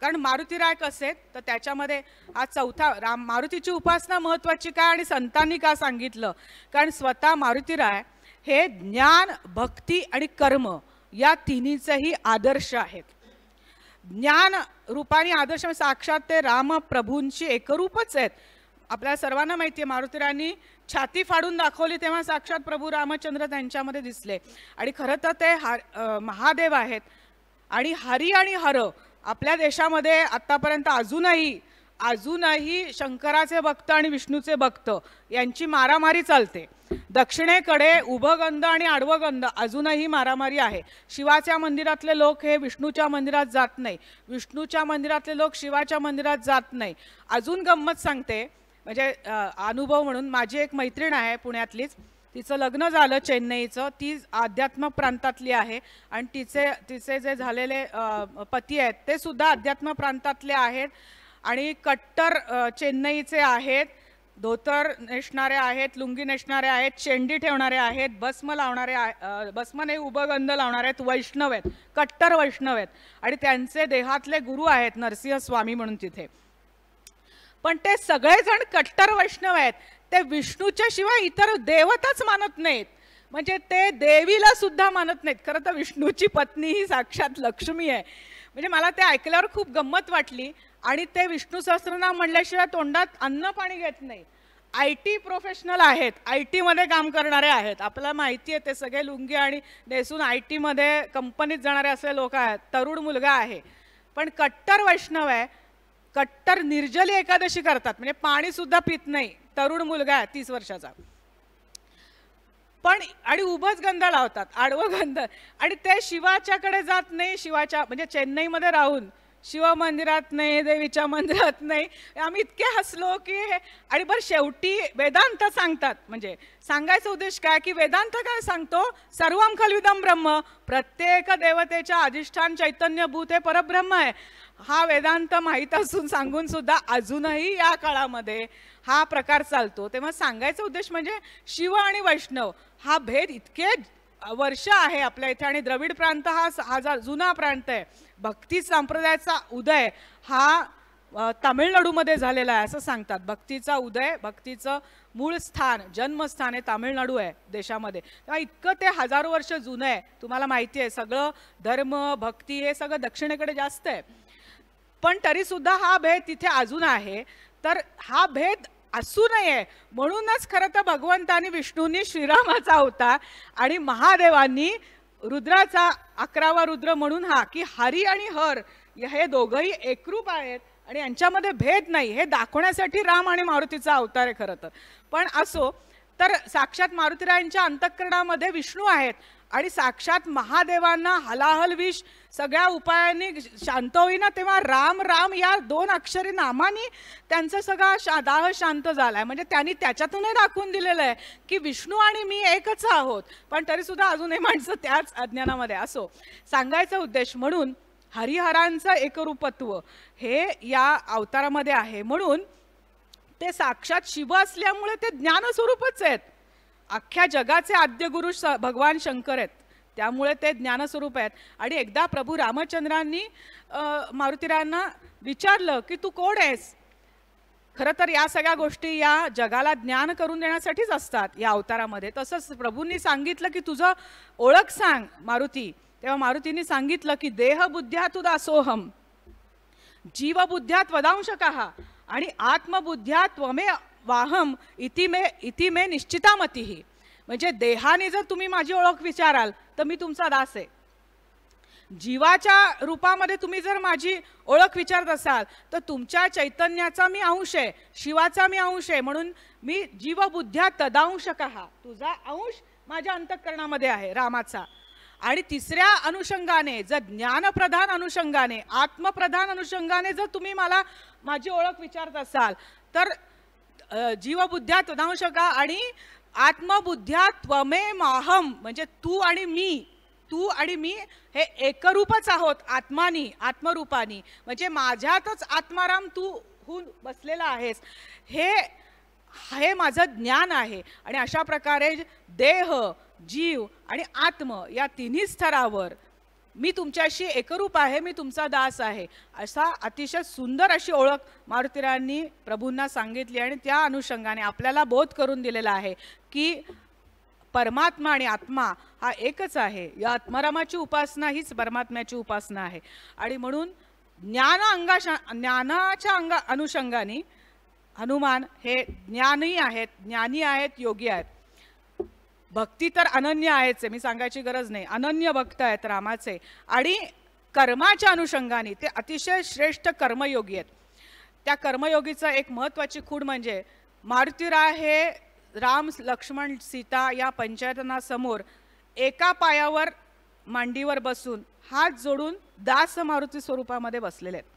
कारण मारुतीराय कसे आहेत तर त्याच्यामध्ये हा चौथा मारुतीची उपासना महत्त्वाची काय आणि संतांनी का सांगितलं, कारण स्वतः मारुतीराय हे ज्ञान, भक्ती आणि कर्म या तिन्हीचेही आदर्श आहेत. ज्ञान रूपाने आदर्श साक्षात ते राम प्रभूंची एकरूपच आहेत. आपल्याला सर्वांना माहिती आहे मारुतीरायांनी छाती फाडून दाखवली तेव्हा साक्षात प्रभू रामचंद्र त्यांच्यामध्ये दिसले. आणि खरं तर ते महादेव आहेत. आणि हरी आणि हर आपल्या देशामध्ये आतापर्यंत अजूनही शंकराचे भक्त आणि विष्णूचे भक्त यांची मारामारी चालते. दक्षिणेकडे उभं गंध आणि आडवं गंध अजूनही मारामारी आहे. शिवाच्या मंदिरातले लोक हे विष्णूच्या मंदिरात जात नाही, विष्णूच्या मंदिरातले लोक शिवाच्या मंदिरात जात नाही. अजून गंमत सांगते, म्हणजे अनुभव म्हणून, माझी एक मैत्रीण आहे पुण्यातलीच, तिचं लग्न झालं चेन्नईचं, ती अध्यात्म प्रांतातली आहे आणि तिचे जे झालेले पती आहेत ते सुद्धा अध्यात्म प्रांतातले आहेत आणि कट्टर चेन्नईचे आहेत. धोतर नेसणारे आहेत, लुंगी नेसणारे आहेत, शेंडी ठेवणारे आहेत, भस्म लावणारे, भस्म नाही उभं गंध लावणारे आहेत, वैष्णव आहेत, कट्टर वैष्णव आहेत आणि त्यांचे देहातले गुरु आहेत नरसिंह स्वामी म्हणून तिथे. पण ते सगळेजण कट्टर वैष्णव आहेत. ते विष्णूच्या शिवाय इतर देवताच मानत नाहीत, म्हणजे ते देवीला सुद्धा मानत नाहीत. खरं तर विष्णूची पत्नी ही साक्षात लक्ष्मी आहे. म्हणजे मला ते ऐकल्यावर खूप गंमत वाटली. आणि ते विष्णू सहस्त्रनाम म्हणल्याशिवाय तोंडात अन्न पाणी घेत नाही. IT प्रोफेशनल आहेत, IT मध्ये काम करणारे आहेत. आपल्याला माहिती आहे ते सगळे लुंगी आणि नेसून IT मध्ये कंपनीत जाणारे असे लोक आहेत. तरुण मुलगा आहे पण कट्टर वैष्णव आहे. कट्टर निर्जली एकादशी करतात, म्हणजे पाणी सुद्धा पित नाही. तरुण मुलगा आहे 30 वर्षाचा, पण आणि उभंच गंध लावतात, आडवं गंध. आणि ते शिवाच्याकडे जात नाही. शिवाच्या म्हणजे चेन्नईमध्ये राहून शिव मंदिरात नाही, देवीच्या मंदिरात नाही. आम्ही इतके हसलो की आणि बरं शेवटी वेदांत सांगतात. म्हणजे सांगायचा उद्देश काय की वेदांत काय सांगतो, सर्वम खल्विदम ब्रह्म, प्रत्येक देवतेच्या अधिष्ठान चैतन्यभूत हे परब्रह्म आहे. हा वेदांत माहीत असून सांगून सुद्धा अजूनही या काळामध्ये हा प्रकार चालतो. तेव्हा सांगायचा उद्देश म्हणजे शिव आणि वैष्णव हा भेद इतके वर्ष आहे आपल्या इथे. आणि द्रविड प्रांत हा जुना प्रांत आहे. भक्ती संप्रदायाचा उदय हा तामिळनाडूमध्ये झालेला आहे असं सांगतात. भक्तीचा उदय, भक्तीचं मूळ स्थान, जन्मस्थान हे तामिळनाडू आहे देशामध्ये. तेव्हा इतकं ते हजारो वर्ष जुनं आहे. तुम्हाला माहिती आहे सगळं धर्म, भक्ती हे सगळं दक्षिणेकडे जास्त आहे. पण तरी सुद्धा हा भेद तिथे अजून आहे. तर हा भेद असू नये म्हणूनच खरं तर भगवंतानी विष्णूंनी श्रीरामाचा अवतार आणि महादेवांनी रुद्राचा 11वा रुद्र म्हणून हा की हरी आणि हर हे दोघंही एकरूप आहेत आणि यांच्यामध्ये भेद नाही हे दाखवण्यासाठी राम आणि मारुतीचा अवतार आहे खरं तर. पण असो, तर साक्षात मारुतीरायांच्या अंतःकरणामध्ये विष्णू आहेत आणि साक्षात महादेवांना हलाहल विष सगळ्या उपायांनी शांत होईना तेव्हा राम राम या 2 अक्षरी नामानी त्यांचा सगळा दाह शांत झालाय. म्हणजे त्यांनी त्याच्यातूनही दाखवून दिलेलं आहे की विष्णू आणि मी एकच आहोत. पण तरी सुद्धा अजूनही माणसं त्याच अज्ञानामध्ये. असो, सांगायचा उद्देश म्हणून हरिहरांचं एकरूपत्व हे या अवतारामध्ये आहे. म्हणून ते साक्षात शिव असल्यामुळे ते ज्ञानस्वरूपच आहेत. अख्ख्या जगाचे आद्य गुरु भगवान शंकर आहेत, त्यामुळे ते ज्ञानस्वरूप आहेत. आणि एकदा प्रभू रामचंद्रांनी मारुतीरायांना विचारलं की तू कोण आहेस. खरं तर या सगळ्या गोष्टी या जगाला ज्ञान करून देण्यासाठीच असतात या अवतारामध्ये. तसंच प्रभूंनी सांगितलं की तुझं ओळख सांग मारुती. तेव्हा मारुतींनी सांगितलं की देहबुद्ध्या तु दासोहम, जीवबुद्ध्यात वदांशकः आणि आत्मबुद्ध्या त्वमे वाहम इति मे निश्चितामतिही. म्हणजे देहाने जर तुम्ही माझी ओळख विचाराल तर मी तुमचा दास आहे. जीवाच्या रूपामध्ये तुम्ही जर माझी ओळख विचारत असाल तर तुमच्या चैतन्याचा मी अंश आहे, शिवाचा मी अंश आहे. म्हणून मी जीवबुद्ध्या तदांशकः, तुझा अंश माझ्या अंतःकरणामध्ये आहे रामाचा. आणि तिसऱ्या अनुषंगाने जर ज्ञानप्रधान अनुषंगाने, आत्मप्रधान अनुषंगाने जर तुम्ही मला माझी ओळख विचारत असाल तर जीवबुद्ध्या तदांशकः आणि आत्मबुद्ध्या त्वमेवाहम, म्हणजे तू आणि मी हे एकरूपच आहोत आत्मानी, आत्मरूपानी. म्हणजे माझ्यातच आत्माराम तू होऊन बसलेला आहेस. हे माझं ज्ञान आहे. आणि अशा प्रकारे देह, जीव आणि आत्म या तिन्ही स्तरावर मी तुमच्याशी एकरूप आहे, मी तुमचा दास आहे, असा अतिशय सुंदर अशी ओळख मारुतीरायांनी प्रभूंना सांगितली आणि त्या अनुषंगाने आपल्याला बोध करून दिलेला आहे की परमात्मा आणि आत्मा हा एकच आहे. या आत्मारामाची उपासना हीच परमात्म्याची उपासना आहे. आणि म्हणून ज्ञानाच्या अनुषंगाने हनुमान हे ज्ञानी आहेत, योगी आहेत. भक्ती तर अनन्य आहेच, मी सांगायची गरज नाही, अनन्य भक्त आहेत रामाचे. आणि कर्माच्या अनुषंगाने ते अतिशय श्रेष्ठ कर्मयोगी आहेत. त्या कर्मयोगीचं एक महत्त्वाची खूण म्हणजे मारुतीराय हे राम, लक्ष्मण, सीता या पंचायतनासमोर एका पायावर मांडीवर बसून हात जोडून दास मारुती स्वरूपामध्ये बसलेले आहेत.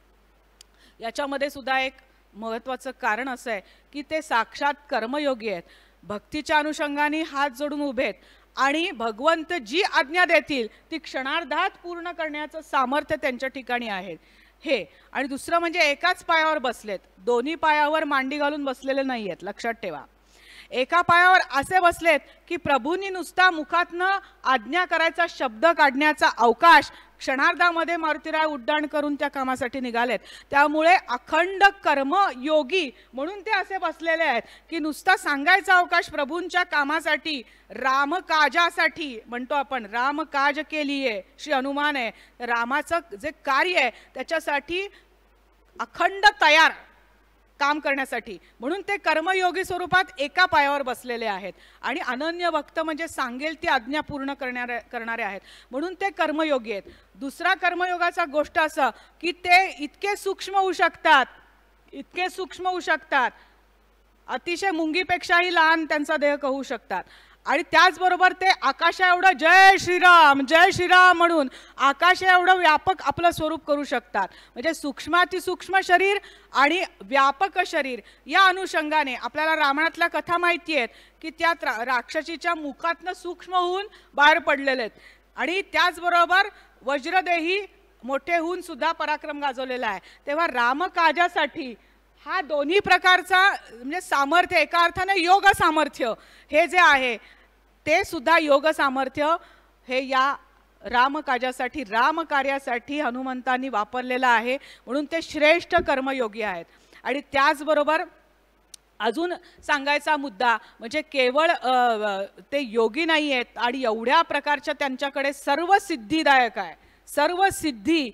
याच्यामध्ये सुद्धा एक महत्त्वाचं कारण असं आहे की ते साक्षात कर्मयोगी आहेत. भक्तीच्या अनुषंगाने हात जोडून उभे आहेत आणि भगवंत जी आज्ञा देतील ती क्षणार्धात पूर्ण करण्याचं सामर्थ्य त्यांच्या ठिकाणी आहे हे. आणि दुसरं म्हणजे एकाच पायावर बसलेत, दोन्ही पायावर मांडी घालून बसलेले नाही आहेत. लक्षात ठेवा, एका पायावर असे बसलेत की प्रभूंनी नुसता मुखातनं आज्ञा करायचा शब्द काढण्याचा अवकाश क्षणार्धामध्ये मारुतीराय उड्डाण करून त्या कामासाठी निघालेत. त्यामुळे अखंड कर्मयोगी म्हणून ते असे बसलेले आहेत की नुसता सांगायचा अवकाश प्रभूंच्या कामासाठी, रामकाजासाठी म्हणतो आपण, रामकाज केलीये श्री हनुमान आहे, रामाचं जे कार्य आहे त्याच्यासाठी अखंड तयार काम करण्यासाठी. म्हणून ते कर्मयोगी स्वरूपात एका पायावर बसलेले आहेत. आणि अनन्य भक्त म्हणजे सांगेल ती आज्ञा पूर्ण करणारे आहेत, म्हणून ते कर्मयोगी आहेत. दुसरा कर्मयोगाचा गोष्ट असं की ते इतके सूक्ष्म होऊ शकतात, अतिशय मुंगीपेक्षाही लहान त्यांचा देह होऊ शकतात. आणि त्याचबरोबर ते आकाशा एवढं जय श्रीराम म्हणून आकाशा एवढं व्यापक आपलं स्वरूप करू शकतात. म्हणजे सूक्ष्मातिसूक्ष्म शरीर आणि व्यापक शरीर या अनुषंगाने आपल्याला रामायणातल्या कथा माहिती आहेत की त्या राक्षसीच्या मुखातनं सूक्ष्म होऊन बाहेर पडलेले आहेत. आणि त्याचबरोबर वज्रदेही मोठे होऊन सुद्धा पराक्रम गाजवलेला आहे. तेव्हा रामकाजासाठी हा दोन्ही प्रकारचा म्हणजे सामर्थ्य, एका अर्थाने योग सामर्थ्य हे जे आहे ते सुद्धा योग सामर्थ्य हे या रामकाजासाठी, रामकार्यासाठी हनुमंतांनी वापरलेलं आहे. म्हणून ते श्रेष्ठ कर्मयोगी आहेत. आणि त्याचबरोबर अजून सांगायचा मुद्दा म्हणजे केवळ ते योगी नाही आहेत आणि एवढ्या प्रकारच्या त्यांच्याकडे सर्व सिद्धिदायक आहे. सर्व सिद्धी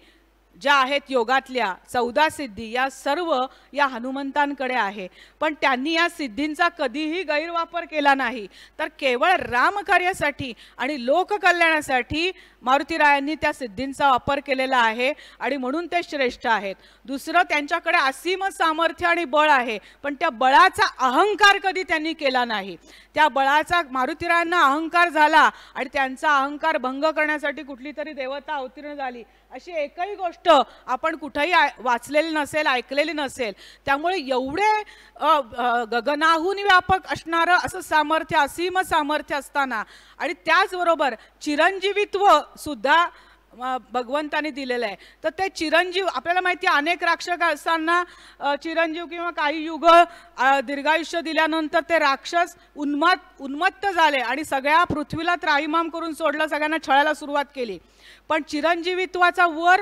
ज्या आहेत योगातल्या 14 सिद्धी या सर्व या हनुमंतांकडे आहे. पण त्यांनी या सिद्धींचा कधीही गैरवापर केला नाही, तर केवळ रामकार्यासाठी आणि लोककल्याणासाठी मारुतीरायांनी त्या सिद्धींचा वापर केलेला आहे. आणि म्हणून ते श्रेष्ठ आहेत. दुसरं, त्यांच्याकडे असीम सामर्थ्य आणि बळ आहे, पण त्या बळाचा अहंकार कधी त्यांनी केला नाही. त्या बळाचा मारुतीरायांना अहंकार झाला आणि त्यांचा अहंकार भंग करण्यासाठी कुठली तरी देवता अवतीर्ण झाली अशी एकही गोष्ट आपण कुठेही वाचलेली नसेल, ऐकलेली नसेल. त्यामुळे एवढे गगनाहून व्यापक असणारं असं सामर्थ्य, असीम सामर्थ्य असताना आणि त्याचबरोबर चिरंजीवित्व सुद्धा भगवंताने दिलेलं आहे. तर ते चिरंजीव आपल्याला माहिती आहे, अनेक राक्षसांना चिरंजीव किंवा काही युग दीर्घायुष्य दिल्यानंतर ते राक्षस उन्मत्त झाले आणि सगळ्या पृथ्वीला त्राहिमाम करून सोडलं, सगळ्यांना छळायला सुरुवात केली. पण चिरंजीवित्वाचा वर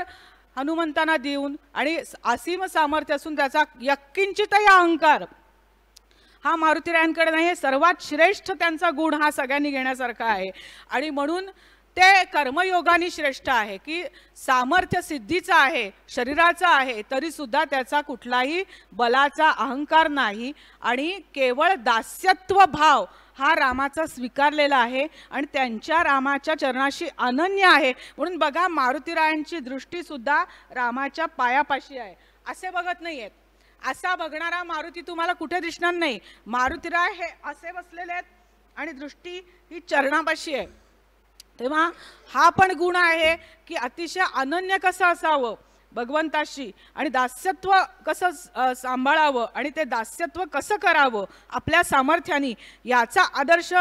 हनुमंतांना देऊन आणि असीम सामर्थ्य असून त्याचा यत्किंचितही अहंकार हा मारुतीरायांकडे नाही. हे सर्वात श्रेष्ठ त्यांचा गुण हा सगळ्यांनी घेण्यासारखा आहे. आणि म्हणून ते कर्मयोगाने श्रेष्ठ आहे की सामर्थ्य सिद्धीचा आहे, शरीराचा आहे, तरी सुद्धा त्याचा कुठलाही बलाचा अहंकार नाही आणि केवळ दास्यत्व भाव हा रामाचा स्वीकारलेला आहे आणि त्यांच्या रामाच्या चरणाशी अनन्य आहे. म्हणून बघा, मारुतीरायांची दृष्टी सुद्धा रामाच्या पायापाशी आहे. असे बघत नाहीयेत. असा बघणारा मारुती तुम्हाला कुठे दिसणार नाही. मारुतीराय हे असे बसलेले आहेत आणि दृष्टी ही चरणापाशी आहे. तेव्हा हा पण गुण आहे की अतिशय अनन्य कसं असावं भगवंताशी आणि दास्यत्व कसं सांभाळावं आणि ते दास्यत्व कसं करावं आपल्या सामर्थ्याने, याचा आदर्श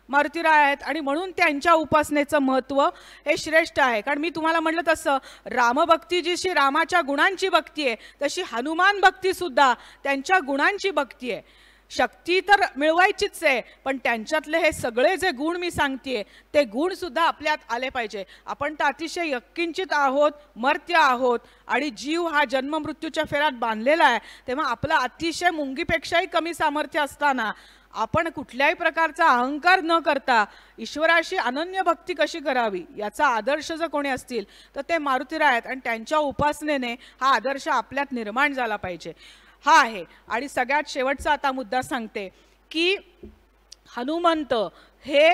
मारुतीराय आहेत. आणि म्हणून त्यांच्या उपासनेचं महत्त्व हे श्रेष्ठ आहे. कारण मी तुम्हाला म्हटलं तसं रामभक्ती जशी रामाच्या गुणांची भक्ती आहे, तशी हनुमान भक्ती सुद्धा त्यांच्या गुणांची भक्ती आहे. शक्ती तर मिळवायचीच आहे, पण त्यांच्यातले हे सगळे जे गुण मी सांगतेय ते गुण सुद्धा आपल्यात आले पाहिजे. आपण तर अतिशय यत्किंचित आहोत, मर्त्य आहोत आणि जीव हा जन्म मृत्यूच्या फेऱ्यात बांधलेला आहे. तेव्हा आपलं अतिशय मुंगीपेक्षाही कमी सामर्थ्य असताना आपण कुठल्याही प्रकारचा अहंकार न करता ईश्वराशी अनन्य भक्ती कशी करावी याचा आदर्श जर कोणी असतील तर ते मारुतीराय आहेत. आणि त्यांच्या उपासनेने हा आदर्श आपल्यात निर्माण झाला पाहिजे, हा आहे. आणि सगळ्यात शेवटचा आता मुद्दा सांगते की हनुमंत हे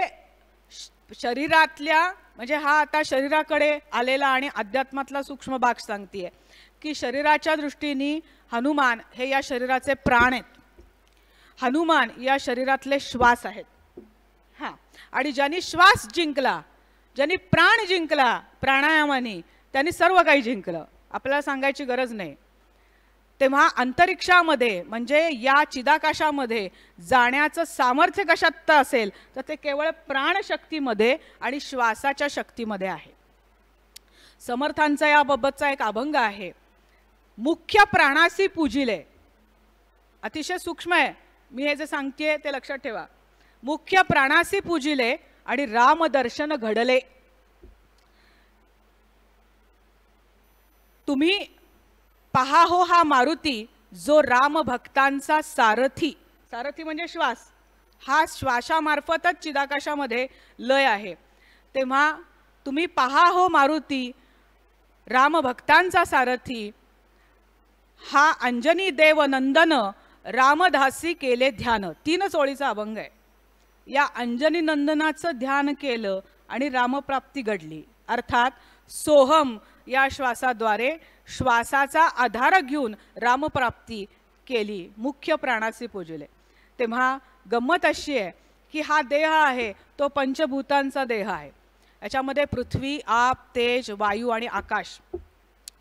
शरीरातल्या म्हणजे हा आता शरीराकडे आलेला आणि अध्यात्मातला सूक्ष्म भाग सांगतेय की शरीराच्या दृष्टीने हनुमान हे या शरीराचे प्राण आहेत. हनुमान या शरीरातले श्वास आहेत. हां, आणि ज्यांनी श्वास जिंकला, ज्यांनी प्राण जिंकला प्राणायामाने, त्यांनी सर्व काही जिंकलं, आपल्याला सांगायची गरज नाही. तेव्हा अंतरिक्षामध्ये म्हणजे या चिदाकाशामध्ये जाण्याचं सामर्थ्य कशात असेल तर ते केवळ प्राणशक्तीमध्ये आणि श्वासाच्या शक्तीमध्ये आहे. समर्थांचा याबाबतचा एक अभंग आहे, मुख्य प्राणासी पूजिले. अतिशय सूक्ष्म आहे, मी हे जे सांगतेय ते लक्षात ठेवा. मुख्य प्राणासी पूजिले आणि रामदर्शन घडले. तुम्ही पहा हो हा मारुती जो राम भक्तांचा सारथी. सारथी म्हणजे श्वास, हा श्वासामार्फतच चिदाकाशामध्ये लय आहे. तेव्हा तुम्ही पहा हो मारुती राम भक्तांचा सारथी, हा अंजनी देव नंदन रामदासी केले ध्यान. 3 ओळीचा अभंग आहे. या अंजनी नंदनाचं ध्यान केलं आणि रामप्राप्ती घडली. अर्थात सोहम या श्वासाद्वारे श्वासाचा आधार घेऊन रामप्राप्ती केली, मुख्य प्राणासी पूजले. तेव्हा गंमत अशी आहे की हा देह आहे तो पंचभूतांचा देह आहे. याच्यामध्ये पृथ्वी, आप, तेज, वायू आणि आकाश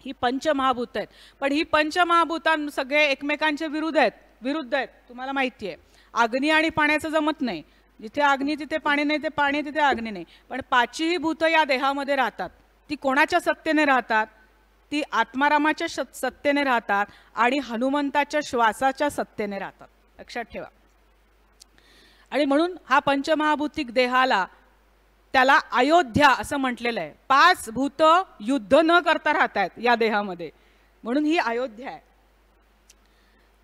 ही पंचमहाभूत आहेत. पण ही पंचमहाभूतां सगळे एकमेकांचे विरुद्ध आहेत, तुम्हाला माहिती आहे. अग्नी आणि पाण्याचं जमत नाही. जिथे अग्नी तिथे पाणी नाही, ते पाणी तिथे अग्नी नाही. पण 5ही भूत या देहामध्ये राहतात. ती कोणाच्या सत्तेने राहतात? ती आत्मारामाच्या सत्तेने राहतात आणि हनुमंताच्या श्वासाच्या सत्तेने राहतात, लक्षात ठेवा. आणि म्हणून हा पंचमहाभूतिक देहाला त्याला अयोध्या असं म्हटलेलं आहे. 5 भूत युद्ध न करता राहतात या देहामध्ये, म्हणून ही अयोध्या आहे.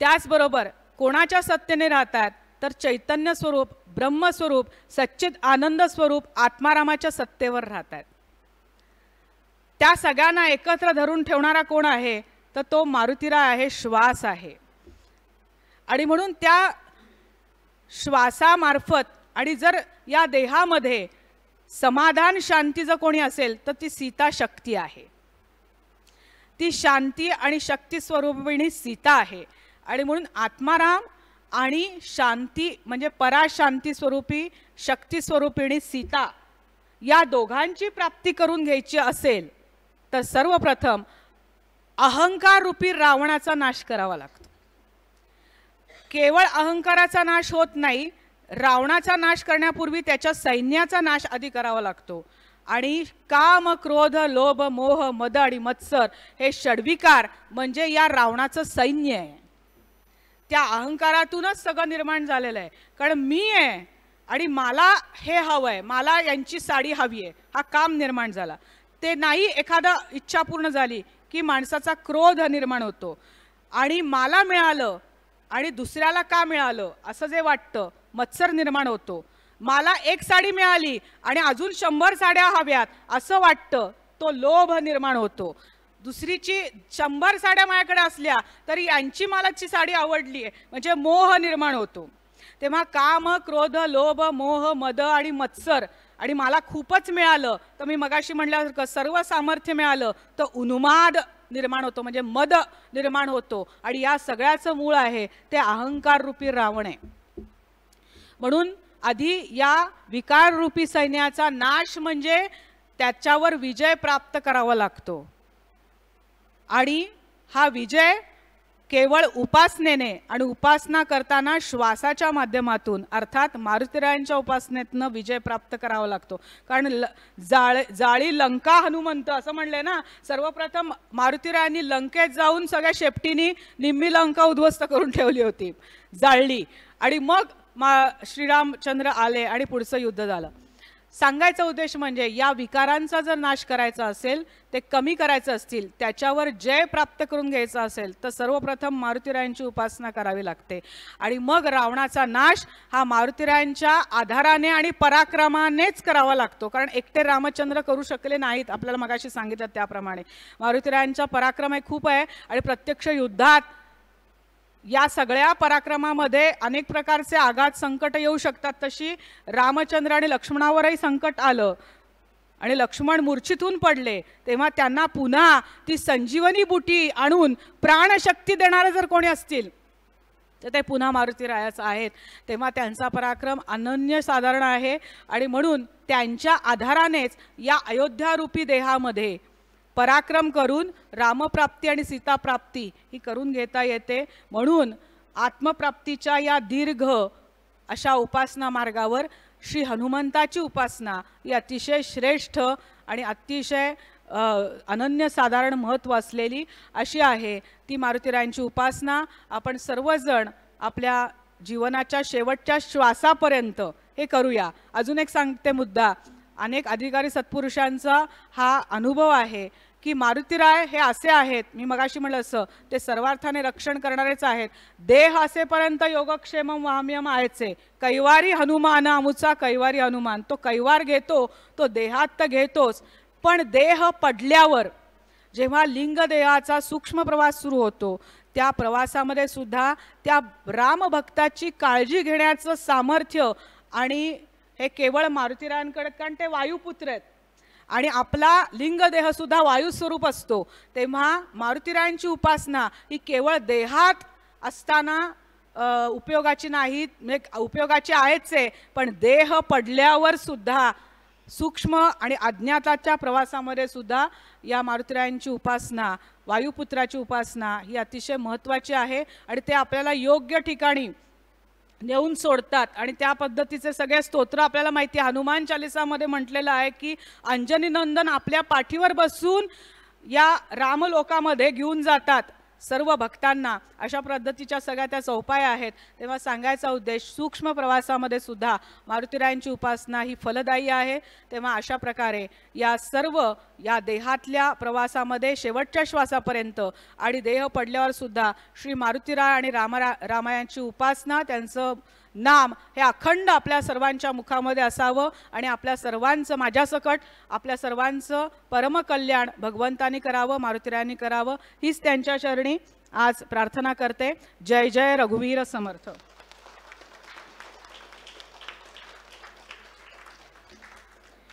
त्याचबरोबर कोणाच्या सत्तेने राहतात तर चैतन्य स्वरूप, ब्रह्मस्वरूप, सच्चित आनंद स्वरूप आत्मारामाच्या सत्तेवर राहतात. त्या सगळ्यांना एकत्र धरून ठेवणारा कोण आहे तर तो मारुतीराय आहे, श्वास आहे. आणि म्हणून त्या श्वासामार्फत आणि जर या देहामध्ये समाधान शांती जर कोणी असेल तर ती सीता शक्ती आहे. ती शांती आणि शक्ती स्वरूपिणी सीता आहे. आणि म्हणून आत्माराम आणि शांती म्हणजे पराशांती स्वरूपी शक्ती स्वरूपिणी सीता या दोघांची प्राप्ती करून घ्यायची असेल तर सर्वप्रथम अहंकार रूपी रावणाचा नाश करावा लागतो. केवळ अहंकाराचा नाश होत नाही, रावणाचा नाश करण्यापूर्वी त्याच्या सैन्याचा नाश आधी करावा लागतो. आणि काम, क्रोध, लोभ, मोह, मद आणि मत्सर हे षड्विकार म्हणजे या रावणाचं सैन्य आहे. त्या अहंकारातूनच सगळं निर्माण झालेलं आहे. कारण मी आहे आणि मला हे हवंय, मला यांची साडी हवी आहे, हा काम निर्माण झाला. ते नाही एखादा इच्छा पूर्ण झाली की माणसाचा क्रोध निर्माण होतो आणि मला मिळालं आणि दुसऱ्याला का मिळालं असं जे वाटतं, मत्सर निर्माण होतो. मला एक साडी मिळाली आणि अजून 100 साड्या हव्यात असं वाटतं, तो लोभ निर्माण होतो. दुसरीची 100 साड्या माझ्याकडे असल्या तरी यांची मलाची साडी आवडली आहे म्हणजे मोह निर्माण होतो. तेव्हा काम, क्रोध, लोभ, मोह, मद आणि मत्सर आणि मला खूपच मिळालं तर मी मगाशी म्हटल्यासारखं सर्व सामर्थ्य मिळालं तर उन्माद निर्माण होतो म्हणजे मद निर्माण होतो. आणि या सगळ्याचं मूळ आहे ते अहंकार रूपी रावण आहे. म्हणून आधी या विकार रूपी सैन्याचा नाश म्हणजे त्याच्यावर विजय प्राप्त करावा लागतो. आणि हा विजय केवळ उपासनेने आणि उपासना करताना श्वासाच्या माध्यमातून अर्थात मारुतीरायांच्या उपासनेतनं विजय प्राप्त करावा लागतो. कारण जाळी लंका हनुमंत असं म्हणले ना. सर्वप्रथम मारुतीरायांनी लंकेत जाऊन सगळ्या शेपटीनी निम्मी लंका उद्ध्वस्त करून ठेवली होती, जाळली, आणि मग श्रीरामचंद्र आले आणि पुढचं युद्ध झालं. सांगायचा उद्देश म्हणजे या विकारांचा जर नाश करायचा असेल, ते कमी करायचं असतील, त्याच्यावर जय प्राप्त करून घ्यायचा असेल तर सर्वप्रथम मारुतीरायांची उपासना करावी लागते. आणि मग रावणाचा नाश हा मारुतीरायांच्या आधाराने आणि पराक्रमानेच करावा लागतो. कारण एकटे रामचंद्र करू शकले नाहीत. आपल्याला मगाशी सांगितलं त्याप्रमाणे मारुतीरायांचा पराक्रम खूप आहे आणि प्रत्यक्ष युद्धात या सगळ्या पराक्रमामध्ये अनेक प्रकारचे आघात संकट येऊ शकतात. तशी रामचंद्र आणि लक्ष्मणावरही संकट आलं आणि लक्ष्मण मूर्छितून पडले, तेव्हा त्यांना पुन्हा ती संजीवनी बुटी आणून प्राणशक्ती देणारे जर कोणी असतील तर ते पुन्हा मारुतीरायाच आहेत. तेव्हा त्यांचा पराक्रम अनन्यसाधारण आहे आणि म्हणून त्यांच्या आधारानेच या अयोध्यारूपी देहामध्ये पराक्रम करून रामप्राप्ती आणि सीताप्राप्ती ही करून घेता येते. म्हणून आत्मप्राप्तीच्या या दीर्घ अशा उपासना मार्गावर श्री हनुमंताची उपासना ही अतिशय श्रेष्ठ आणि अतिशय अनन्यसाधारण महत्त्व असलेली अशी आहे. ती मारुतीरायांची उपासना आपण सर्वजण आपल्या जीवनाच्या शेवटच्या श्वासापर्यंत हे करूया. अजून एक सांगते मुद्दा, अनेक अधिकारी सत्पुरुषांचा हा अनुभव आहे की मारुतीराय हे असे आहेत, मी मगाशी म्हटलं असं, ते सर्वार्थाने रक्षण करणारेच आहेत. देह असेपर्यंत योगक्षेम वाम्यम आहेचे, कैवारी हनुमान आमुचा कैवारी हनुमान. तो कैवार घेतो, तो देहात तर घेतोच, पण देह पडल्यावर जेव्हा लिंग देहाचा सूक्ष्म प्रवास सुरू होतो त्या प्रवासामध्ये सुद्धा त्या रामभक्ताची काळजी घेण्याचं सामर्थ्य आणि हे केवळ मारुतीरायांकडे, कारण ते वायुपुत्र आहेत आणि आपला लिंगदेह सुद्धा वायुस्वरूप असतो. तेव्हा मारुतीरायांची उपासना ही केवळ देहात असताना उपयोगाची नाहीत, म्हणजे उपयोगाची आहेच आहे, पण देह पडल्यावर सुद्धा सूक्ष्म आणि अज्ञाताच्या प्रवासामध्ये सुद्धा या मारुतीरायांची उपासना, वायुपुत्राची उपासना ही अतिशय महत्त्वाची आहे. आणि ते आपल्याला योग्य ठिकाणी नेऊन सोडतात. आणि त्या पद्धतीचे सगळे स्तोत्र आपल्याला माहिती आहे. हनुमान चालिसामध्ये म्हटलेलं आहे की अंजनी नंदन आपल्या पाठीवर बसून या रामलोकामध्ये घेऊन जातात सर्व भक्तांना. अशा पद्धतीच्या सगळ्या त्या चौपाया आहेत. तेव्हा सांगायचा उद्देश, सूक्ष्म प्रवासामध्ये सुद्धा मारुतीरायांची उपासना ही फलदायी आहे. तेव्हा अशा प्रकारे या सर्व या देहातल्या प्रवासामध्ये शेवटच्या श्वासापर्यंत आणि देह पडल्यावर सुद्धा श्री मारुतीराय आणि रामायांची उपासना, त्यांचं नाम हे अखंड आपल्या सर्वांच्या मुखामध्ये असावं आणि आपल्या सर्वांचं, माझ्यासकट आपल्या सर्वांचं परमकल्याण भगवंतानी करावं, मारुतीरायांनी करावं, हीच त्यांच्या चरणी आज प्रार्थना करते. जय जय रघुवीर समर्थ.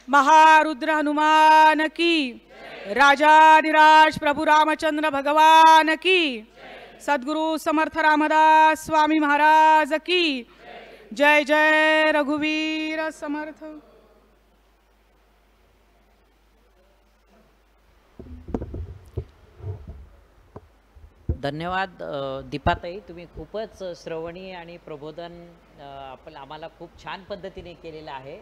महारुद्र हनुमान की, राजाधिराज प्रभु रामचंद्र भगवान की, सद्गुरु समर्थ रामदास स्वामी महाराज की. जय जय रघुवीर समर्थ. धन्यवाद दीपाताई, तुम्ही खूपच श्रवणी आणि प्रबोधन आम्हाला खूप छान पद्धतीने केलेलं आहे.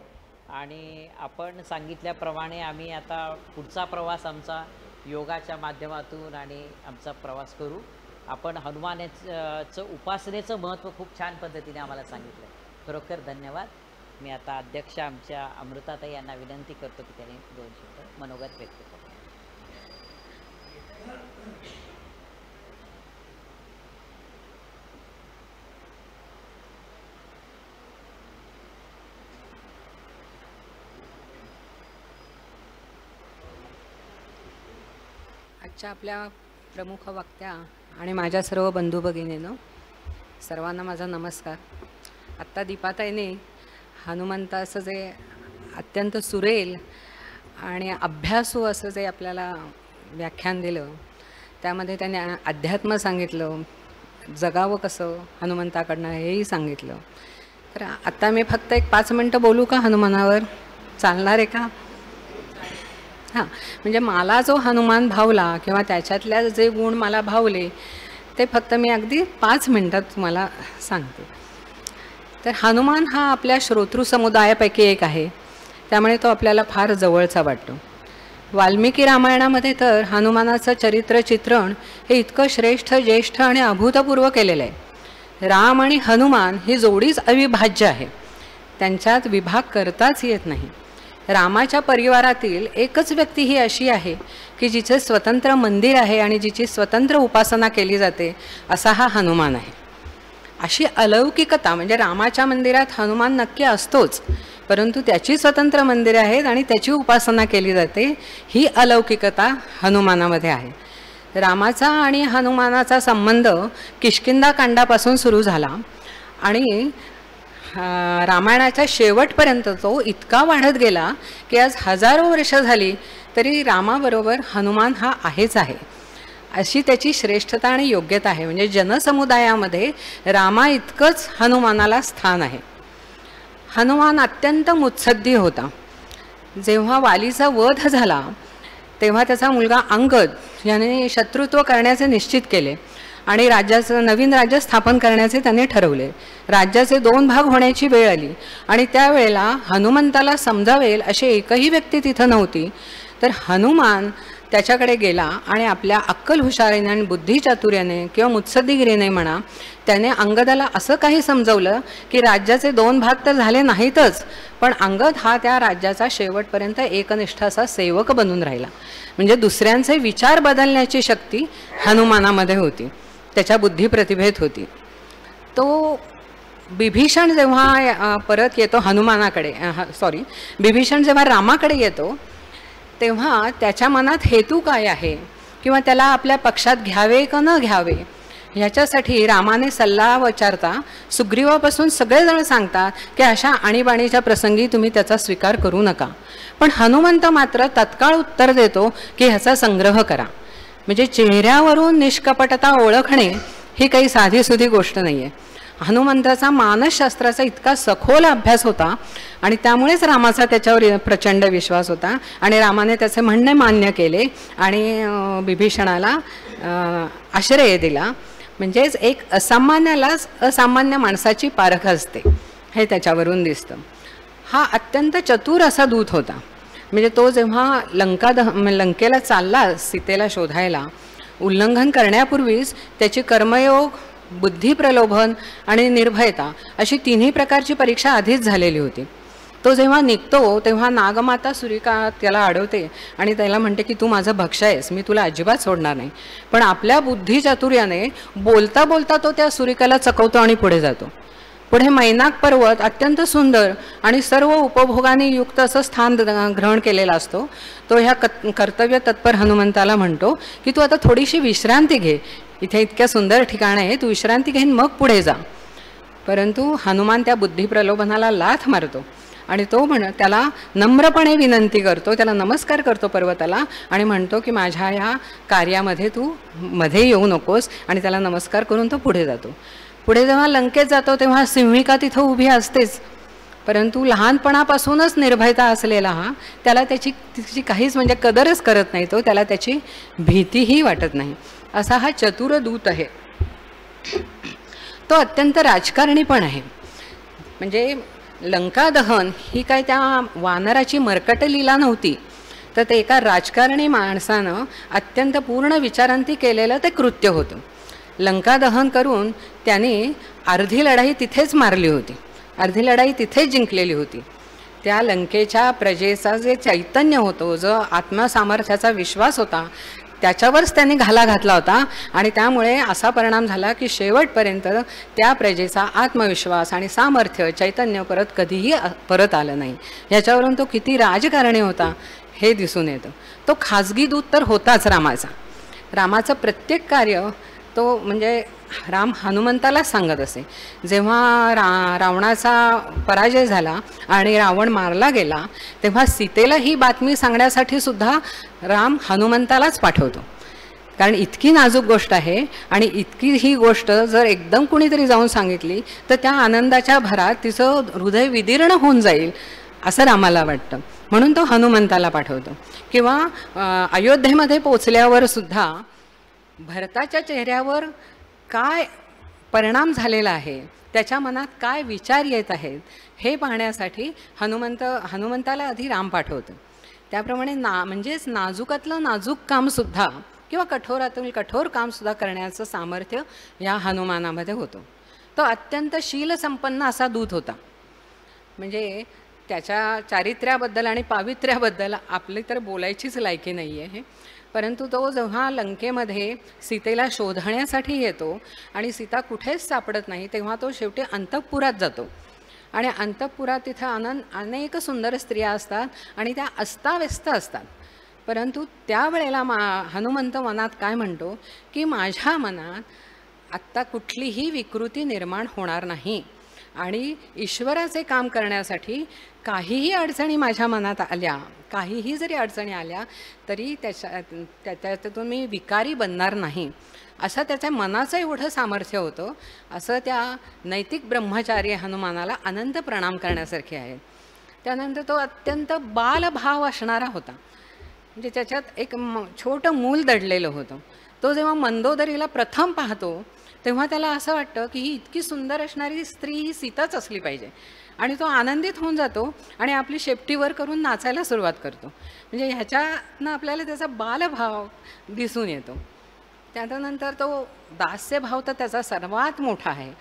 आणि आपण सांगितल्याप्रमाणे आम्ही आता पुढचा प्रवास आमचा योगाच्या माध्यमातून आणि आमचा प्रवास करू. आपण हनुमानाचं उपासनेचं महत्त्व खूप छान पद्धतीने आम्हाला सांगितलं. खरोखर धन्यवाद. मी आता अध्यक्ष आमच्या अमृताताई यांना विनंती करतो की त्यांनी 2 शब्द मनोगत व्यक्त करावे. आजच्या आपल्या प्रमुख वक्त्या आणि माझ्या सर्व बंधू भगिनींनो, सर्वांना माझा नमस्कार. आत्ता दीपाताईने हनुमंताचं जे अत्यंत सुरेल आणि अभ्यासू असं जे आपल्याला व्याख्यान दिलं, त्यामध्ये त्याने अध्यात्म सांगितलं, जगावं कसं हनुमंताकडनं हेही सांगितलं. तर आत्ता मी फक्त एक 5 मिनटं बोलू का हनुमानावर? चालणार आहे का? हां, म्हणजे मला जो हनुमान भावला किंवा त्याच्यातल्या जे गुण मला भावले ते फक्त मी अगदी 5 मिनिटात तुम्हाला सांगते. तर हनुमान हा आपल्या श्रोतृ समुदायापैकी एक आहे, त्यामुळे तो आपल्याला फार जवळचा वाटतो. वाल्मिकी रामायणामध्ये तर हनुमानाचं चरित्र चित्रण हे इतकं श्रेष्ठ, ज्येष्ठ आणि अभूतपूर्व केलेलं आहे. राम आणि हनुमान ही जोडीच अविभाज्य आहे, त्यांच्यात विभाग करताच येत नाही. रामाच्या परिवारातील एकच व्यक्ती ही अशी आहे की जिचे स्वतंत्र मंदिर आहे आणि जिची स्वतंत्र उपासना केली जाते, असा हा हनुमान आहे. अशी अलौकिकता म्हणजे रामाच्या मंदिरात हनुमान नक्की असतोच, परंतु त्याची स्वतंत्र मंदिरे आहेत आणि त्याची उपासना केली जाते, ही अलौकिकता हनुमानामध्ये आहे. रामाचा आणि हनुमानाचा संबंध किष्किंधा कांडापासून सुरू झाला आणि रामायणाच्या शेवटपर्यंत तो इतका वाढत गेला की आज हजारो वर्ष झाली तरी रामाबरोबर हनुमान हा आहेच आहे, अशी त्याची श्रेष्ठता आणि योग्यता आहे. म्हणजे जनसमुदायामध्ये रामा इतकंच हनुमानाला स्थान आहे. हनुमान अत्यंत मुत्सद्दी होता. जेव्हा वालीचा वध झाला तेव्हा त्याचा मुलगा अंगद याने शत्रुत्व करण्याचे निश्चित केले आणि नवीन राज्य स्थापन करण्याचे त्याने ठरवले. राज्याचे 2 भाग होण्याची वेळ आली आणि त्यावेळेला हनुमंताला समजावेल अशी एकही व्यक्ती तिथं नव्हती. तर हनुमान त्याच्याकडे गेला आणि आपल्या अक्कल हुशारीने आणि बुद्धिचातुर्याने किंवा मुत्सद्दीगिरीने म्हणा, त्याने अंगदाला असं काही समजवलं की राज्याचे 2 भाग तर झाले नाहीतच, पण अंगद हा त्या राज्याचा शेवटपर्यंत एकनिष्ठ असा सेवक बनून राहिला. म्हणजे दुसऱ्यांचे विचार बदलण्याची शक्ती हनुमानामध्ये होती, त्याच्या बुद्धिप्रतिभेत होती. तो बिभीषण जेव्हा परत येतो बिभीषण जेव्हा रामाकडे येतो तेव्हा त्याच्या मनात हेतू काय आहे किंवा त्याला आपल्या पक्षात घ्यावे का न घ्यावे ह्याच्यासाठी रामाने सल्ला विचारता सुग्रीवापासून सगळेजण सांगतात की अशा आणीबाणीच्या प्रसंगी तुम्ही त्याचा स्वीकार करू नका. पण हनुमंत मात्र तत्काळ उत्तर देतो की ह्याचा संग्रह करा. म्हणजे चेहऱ्यावरून निष्कपटता ओळखणे ही काही साधीसुधी गोष्ट नाही आहे. हनुमंताचा मानसशास्त्राचा इतका सखोल अभ्यास होता आणि त्यामुळेच रामाचा त्याच्यावर प्रचंड विश्वास होता आणि रामाने त्याचे म्हणणे मान्य केले आणि बिभीषणाला आश्रय दिला. म्हणजेच एक असामान्यालाच असामान्य माणसाची पारख असते हे त्याच्यावरून दिसतं. हा अत्यंत चतुर असा दूत होता. म्हणजे तो जेव्हा लंकेला चालला सीतेला शोधायला, उल्लंघन करण्यापूर्वीच त्याची कर्मयोग, बुद्धी प्रलोभन आणि निर्भयता अशी 3ही प्रकारची परीक्षा आधीच झालेली होती. तो जेव्हा निघतो तेव्हा नागमाता सुरिका त्याला अडवते आणि त्याला म्हणते की तू माझं भक्ष आहेस, मी तुला अजिबात सोडणार नाही. पण आपल्या बुद्धिचातुर्याने बोलता बोलता तो त्या सुरिकाला चकवतो आणि पुढे जातो. पुढे मैनाक पर्वत अत्यंत सुंदर आणि सर्व उपभोगाने युक्त असं स्थान ग्रहण केलेला असतो. तो ह्या कर्तव्य तत्पर हनुमंताला म्हणतो की तू आता थोडीशी विश्रांती घे, इथे इतक्या सुंदर ठिकाण आहे, तू विश्रांती घेऊन मग पुढे जा. परंतु हनुमान त्या बुद्धिप्रलोभनाला लाथ मारतो आणि तो त्याला नम्रपणे विनंती करतो, त्याला नमस्कार करतो पर्वताला आणि म्हणतो की माझ्या ह्या कार्यामध्ये तू मध्ये येऊ नकोस, आणि त्याला नमस्कार करून तो पुढे जातो. पुढे जेव्हा लंकेत जातो तेव्हा सिंहिका तिथं उभी असतेच, परंतु लहानपणापासूनच निर्भयता असलेला हा त्याला तिची काहीच म्हणजे कदरच करत नाही. तो त्याला त्याची भीतीही वाटत नाही. असा हा चतुर दूत आहे. तो अत्यंत राजकारणी पण आहे. म्हणजे लंका दहन ही काय त्या वानराची मरकट लीला नव्हती, तर ते एका राजकारणी माणसानं अत्यंत पूर्ण विचारांती केलेलं ते कृत्य होतं. लंका दहन करून त्याने अर्धी लढाई तिथेच मारली होती, अर्धी लढाई तिथेच जिंकलेली होती. त्या लंकेच्या प्रजेचा जे चैतन्य होतं, जो आत्मसामर्थ्याचा विश्वास होता, त्याच्यावरच त्यांनी घाला घातला होता आणि त्यामुळे असा परिणाम झाला की शेवटपर्यंत त्या प्रजेचा आत्मविश्वास आणि सामर्थ्य चैतन्य कधीही परत आलं नाही. ह्याच्यावरून तो किती राजकारणी होता हे दिसून येतं. तो खाजगी दूत तर होताच रामाचा. रामाचं प्रत्येक कार्य तो म्हणजे राम हनुमंताला सांगत असे. जेव्हा रावणाचा पराजय झाला आणि रावण मारला गेला तेव्हा सीतेला ही बातमी सांगण्यासाठी सुद्धा राम हनुमंतालाच पाठवतो, कारण इतकी नाजूक गोष्ट आहे आणि इतकी ही गोष्ट जर एकदम कुणीतरी जाऊन सांगितली तर त्या आनंदाच्या भरात तिचं हृदय विदीर्ण होऊन जाईल असं रामाला वाटतं, म्हणून तो हनुमंताला पाठवतो. किंवा अयोध्येमध्ये पोचल्यावर सुद्धा भरताच्या चेहऱ्यावर काय परिणाम झालेला आहे, त्याच्या मनात काय विचार येत आहेत हे पाहण्यासाठी हनुमंताला आधी राम पाठवतं. त्याप्रमाणे म्हणजेच नाजूकातलं नाजूक कामसुद्धा किंवा कठोरातील कठोर कामसुद्धा करण्याचं सामर्थ्य या हनुमानामध्ये होतं. तो अत्यंत शीलसंपन्न असा दूत होता. म्हणजे त्याच्या चारित्र्याबद्दल आणि पावित्र्याबद्दल आपली तर बोलायचीच लायकी नाही आहे. परंतु तो जेव्हा लंकेमध्ये सीतेला शोधण्यासाठी येतो आणि सीता कुठेच सापडत नाही, तेव्हा तो शेवटी अंतःपुरात जातो. आणि अंतःपुरात तिथं अनेक सुंदर स्त्रिया असतात आणि त्या अस्ताव्यस्त असतात. परंतु त्यावेळेला हनुमंत मनात काय म्हणतो की माझ्या मनात आत्ता कुठलीही विकृती निर्माण होणार नाही आणि ईश्वराचे काम करण्यासाठी काहीही अडचणी माझ्या मनात आल्या, काहीही जरी अडचणी आल्या तरी त्याच्यातून मी विकारी बनणार नाही, असं त्याच्या मनाचं एवढं सामर्थ्य होतं. असं त्या नैतिक ब्रह्मचारी हनुमानाला अनंत प्रणाम करण्यासारखे आहेत. त्यानंतर तो अत्यंत बालभाव असणारा होता. म्हणजे त्याच्यात एक छोटं मूल दडलेलं होतं. तो जेव्हा मंदोदरीला प्रथम पाहतो तेव्हा त्याला असं वाटतं की ही इतकी सुंदर असणारी स्त्री ही सीताच असली पाहिजे आणि तो आनंदित होऊन जातो आणि आपली शेपटीवर करून नाचायला सुरुवात करतो. म्हणजे ह्याच्यातनं आपल्याला त्याचा बालभाव दिसून येतो. त्यानंतर तो दास्यभाव तर त्याचा सर्वात मोठा आहे.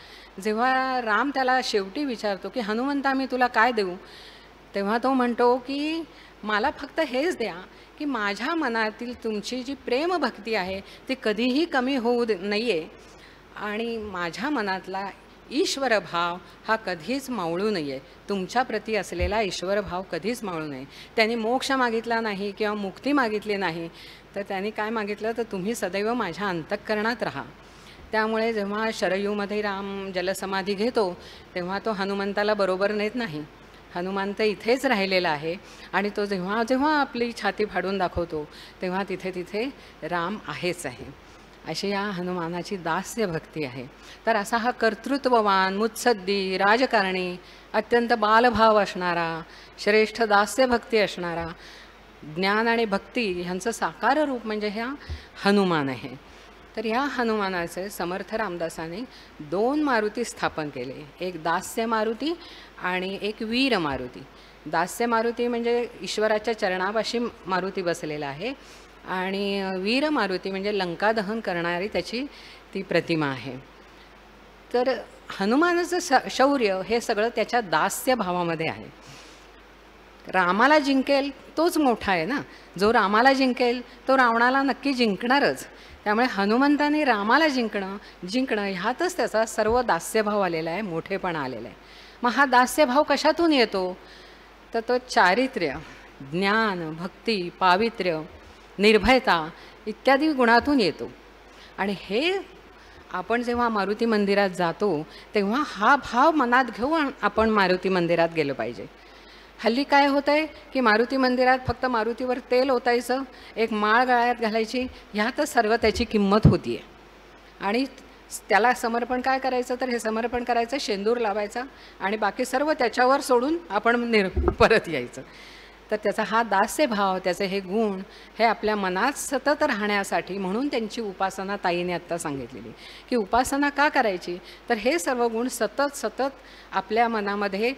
जेव्हा राम त्याला शेवटी विचारतो की हनुमंता मी तुला काय देऊ, तेव्हा तो म्हणतो की मला फक्त हेच द्या की माझ्या मनातील तुमची जी प्रेमभक्ती आहे ती कधीही कमी होऊ नाही आहे आणि माझ्या मनातला ईश्वरभाव हा कधीच मावळू नये. तुमच्याप्रती असलेला ईश्वरभाव कधीच मावळू नये. त्यांनी मोक्ष मागितला नाही किंवा मुक्ती मागितली नाही, तर त्यांनी काय मागितलं तर तुम्ही सदैव माझ्या अंतःकरणात राहा. त्यामुळे जेव्हा शरयूमध्ये राम जलसमाधी घेतो तेव्हा तो हनुमंताला बरोबर नेत नाही. हनुमंत इथेच राहिलेला आहे आणि तो जेव्हा जेव्हा आपली छाती फाडून दाखवतो तेव्हा तिथे तिथे राम आहेच आहे. अशी या हनुमानाची दास्य भक्ती आहे. तर असा हा कर्तृत्ववान, मुत्सद्दी, राजकारणी, अत्यंत बालभाव असणारा, श्रेष्ठ दास्यभक्ती असणारा, ज्ञान आणि भक्ती ह्यांचं साकार रूप म्हणजे ह्या हनुमान आहे. तर ह्या हनुमानाचे समर्थ रामदासाने 2 मारुती स्थापन केले. एक दास्य मारुती आणि एक वीर मारुती. दास्य मारुती म्हणजे ईश्वराच्या चरणापाशी मारुती बसलेला आहे आणि वीर मारुती म्हणजे लंका दहन करणारी त्याची ती प्रतिमा आहे. तर हनुमानाचं शौर्य हे सगळं त्याच्या दास्य भावामध्ये आहे. रामाला जिंकेल तोच मोठा आहे ना. जो रामाला जिंकेल तो रावणाला नक्की जिंकणारच. त्यामुळे हनुमंताने रामाला जिंकणं ह्यातच त्याचा सर्व दास्यभाव आलेला आहे, मोठेपणा आलेला आहे. मग हा दास्यभाव कशातून येतो तर तो चारित्र्य, ज्ञान, भक्ती, पावित्र्य, निर्भयता इत्यादी गुणातून येतो. आणि हे आपण जेव्हा मारुती मंदिरात जातो तेव्हा हा भाव मनात घेऊन आपण मारुती मंदिरात गेलं पाहिजे. हल्ली काय होतं आहे की मारुती मंदिरात फक्त मारुतीवर तेल ओतायचं, एक माळ गळ्यात घालायची, ह्यातच सर्व त्याची किंमत होती आहे. आणि त्याला समर्पण काय करायचं तर हे समर्पण करायचं, शेंदूर लावायचा आणि बाकी सर्व त्याच्यावर सोडून आपण परत यायचं. तर त्याचा हा दास्यभाव, त्याचे हे गुण हे आपल्या मनात सतत राहण्यासाठी म्हणून त्यांची उपासना ताईने आत्ता सांगितलेली की उपासना का करायची तर हे सर्व गुण सतत सतत आपल्या मनामध्ये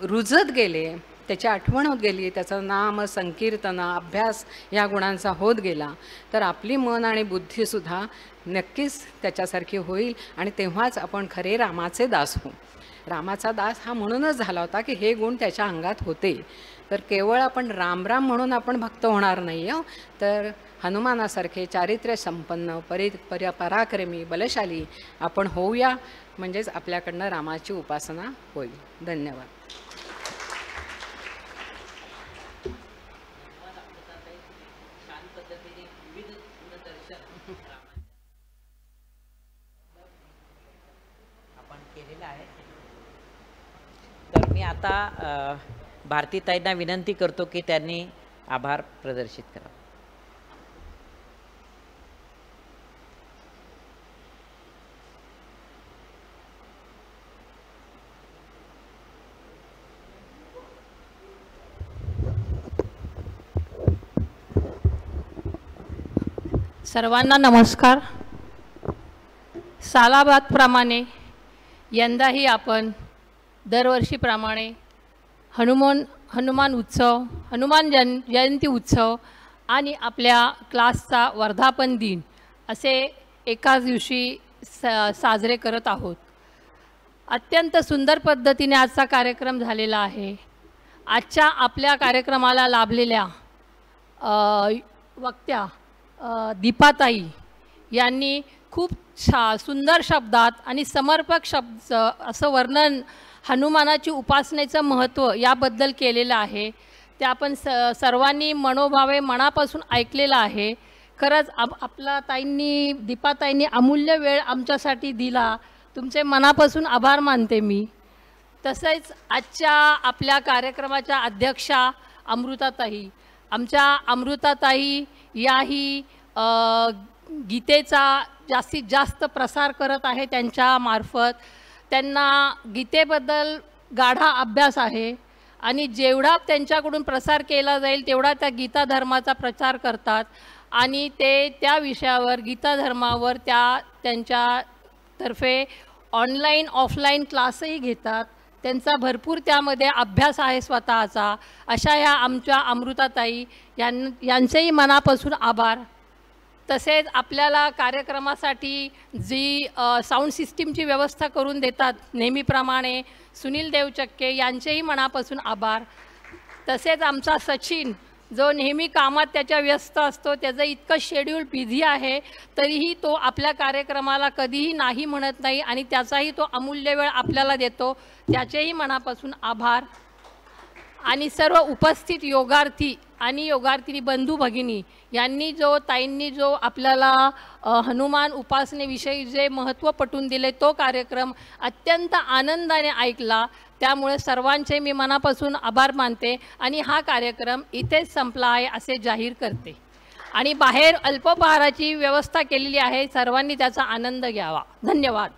रुजत गेले, त्याची आठवण होत गेली, त्याचं नाम संकीर्तन अभ्यास या गुणांचा होत गेला तर आपली मन आणि बुद्धीसुद्धा नक्कीच त्याच्यासारखी होईल आणि तेव्हाच आपण खरे रामाचे दास होऊ. रामाचा दास हा म्हणूनच झाला होता की हे गुण त्याच्या अंगात होते. तर केवळ आपण रामराम म्हणून आपण भक्त होणार नाही आहोत, तर हनुमानासारखे चारित्र्य संपन्न पराक्रमी बलशाली आपण होऊया, म्हणजेच आपल्याकडनं रामाची उपासना होईल. धन्यवाद. आपण केलेलं आहे. तर मी आता भारतीताईंना विनंती करतो की त्यांनी आभार प्रदर्शित करा. सर्वांना नमस्कार. सालाबादप्रमाणे यंदाही आपण दरवर्षीप्रमाणे हनुमान उत्सव, हनुमान जयंती उत्सव आणि आपल्या क्लासचा वर्धापन दिन असे एकाच दिवशी साजरे करत आहोत. अत्यंत सुंदर पद्धतीने आजचा कार्यक्रम झालेला आहे. आजच्या आपल्या कार्यक्रमाला लाभलेल्या वक्त्या दीपाताई यांनी खूप सुंदर शब्दात आणि समर्पक शब्द असं वर्णन हनुमानाची उपासनेचं महत्त्व याबद्दल केलेलं आहे. ते आपण सर्वांनी मनोभावे मनापासून ऐकलेलं आहे. खरंच आपला दीपाताईंनी अमूल्य वेळ आमच्यासाठी दिला. तुमचे मनापासून आभार मानते मी. तसेच आजच्या आपल्या कार्यक्रमाच्या अध्यक्षा अमृताताई, आमच्या अमृताताई याही गीतेचा जास्तीत जास्त प्रसार करत आहे. त्यांच्या मार्फत त्यांना गीतेबद्दल गाढा अभ्यास आहे आणि जेवढा त्यांच्याकडून प्रसार केला जाईल तेवढा त्या गीता धर्माचा प्रचार करतात आणि ते त्या विषयावर गीता धर्मावर त्यांच्यातर्फे ऑनलाईन ऑफलाईन क्लासही घेतात. त्यांचा भरपूर त्यामध्ये अभ्यास आहे स्वतःचा. अशा ह्या आमच्या अमृताताई यांचेही मनापासून आभार. तसेच आपल्याला कार्यक्रमासाठी जी साऊंड सिस्टीमची व्यवस्था करून देतात नेहमीप्रमाणे सुनील देवचक्के यांचेही मनापासून आभार. तसेच आमचा सचिन जो नेहमी कामात त्याच्या व्यस्त असतो, त्याचं इतकं शेड्यूल बिझी आहे तरीही तो आपल्या कार्यक्रमाला कधीही नाही म्हणत नाही आणि त्याचाही तो अमूल्य वेळ आपल्याला देतो. त्याचेही मनापासून आभार. आणि सर्व उपस्थित योगार्थी आणि योगार्थिनी बंधू भगिनी यांनी ताईंनी जो आपल्याला हनुमान उपासनेविषयी जे महत्त्व पटवून दिले तो कार्यक्रम अत्यंत आनंदाने ऐकला. त्यामुळे सर्वांचे मी मनापासून आभार मानते आणि हा कार्यक्रम इथेच संपला आहे असे जाहीर करते. आणि बाहेर अल्पोपहाराची व्यवस्था केलेली आहे. सर्वांनी त्याचा आनंद घ्यावा. धन्यवाद.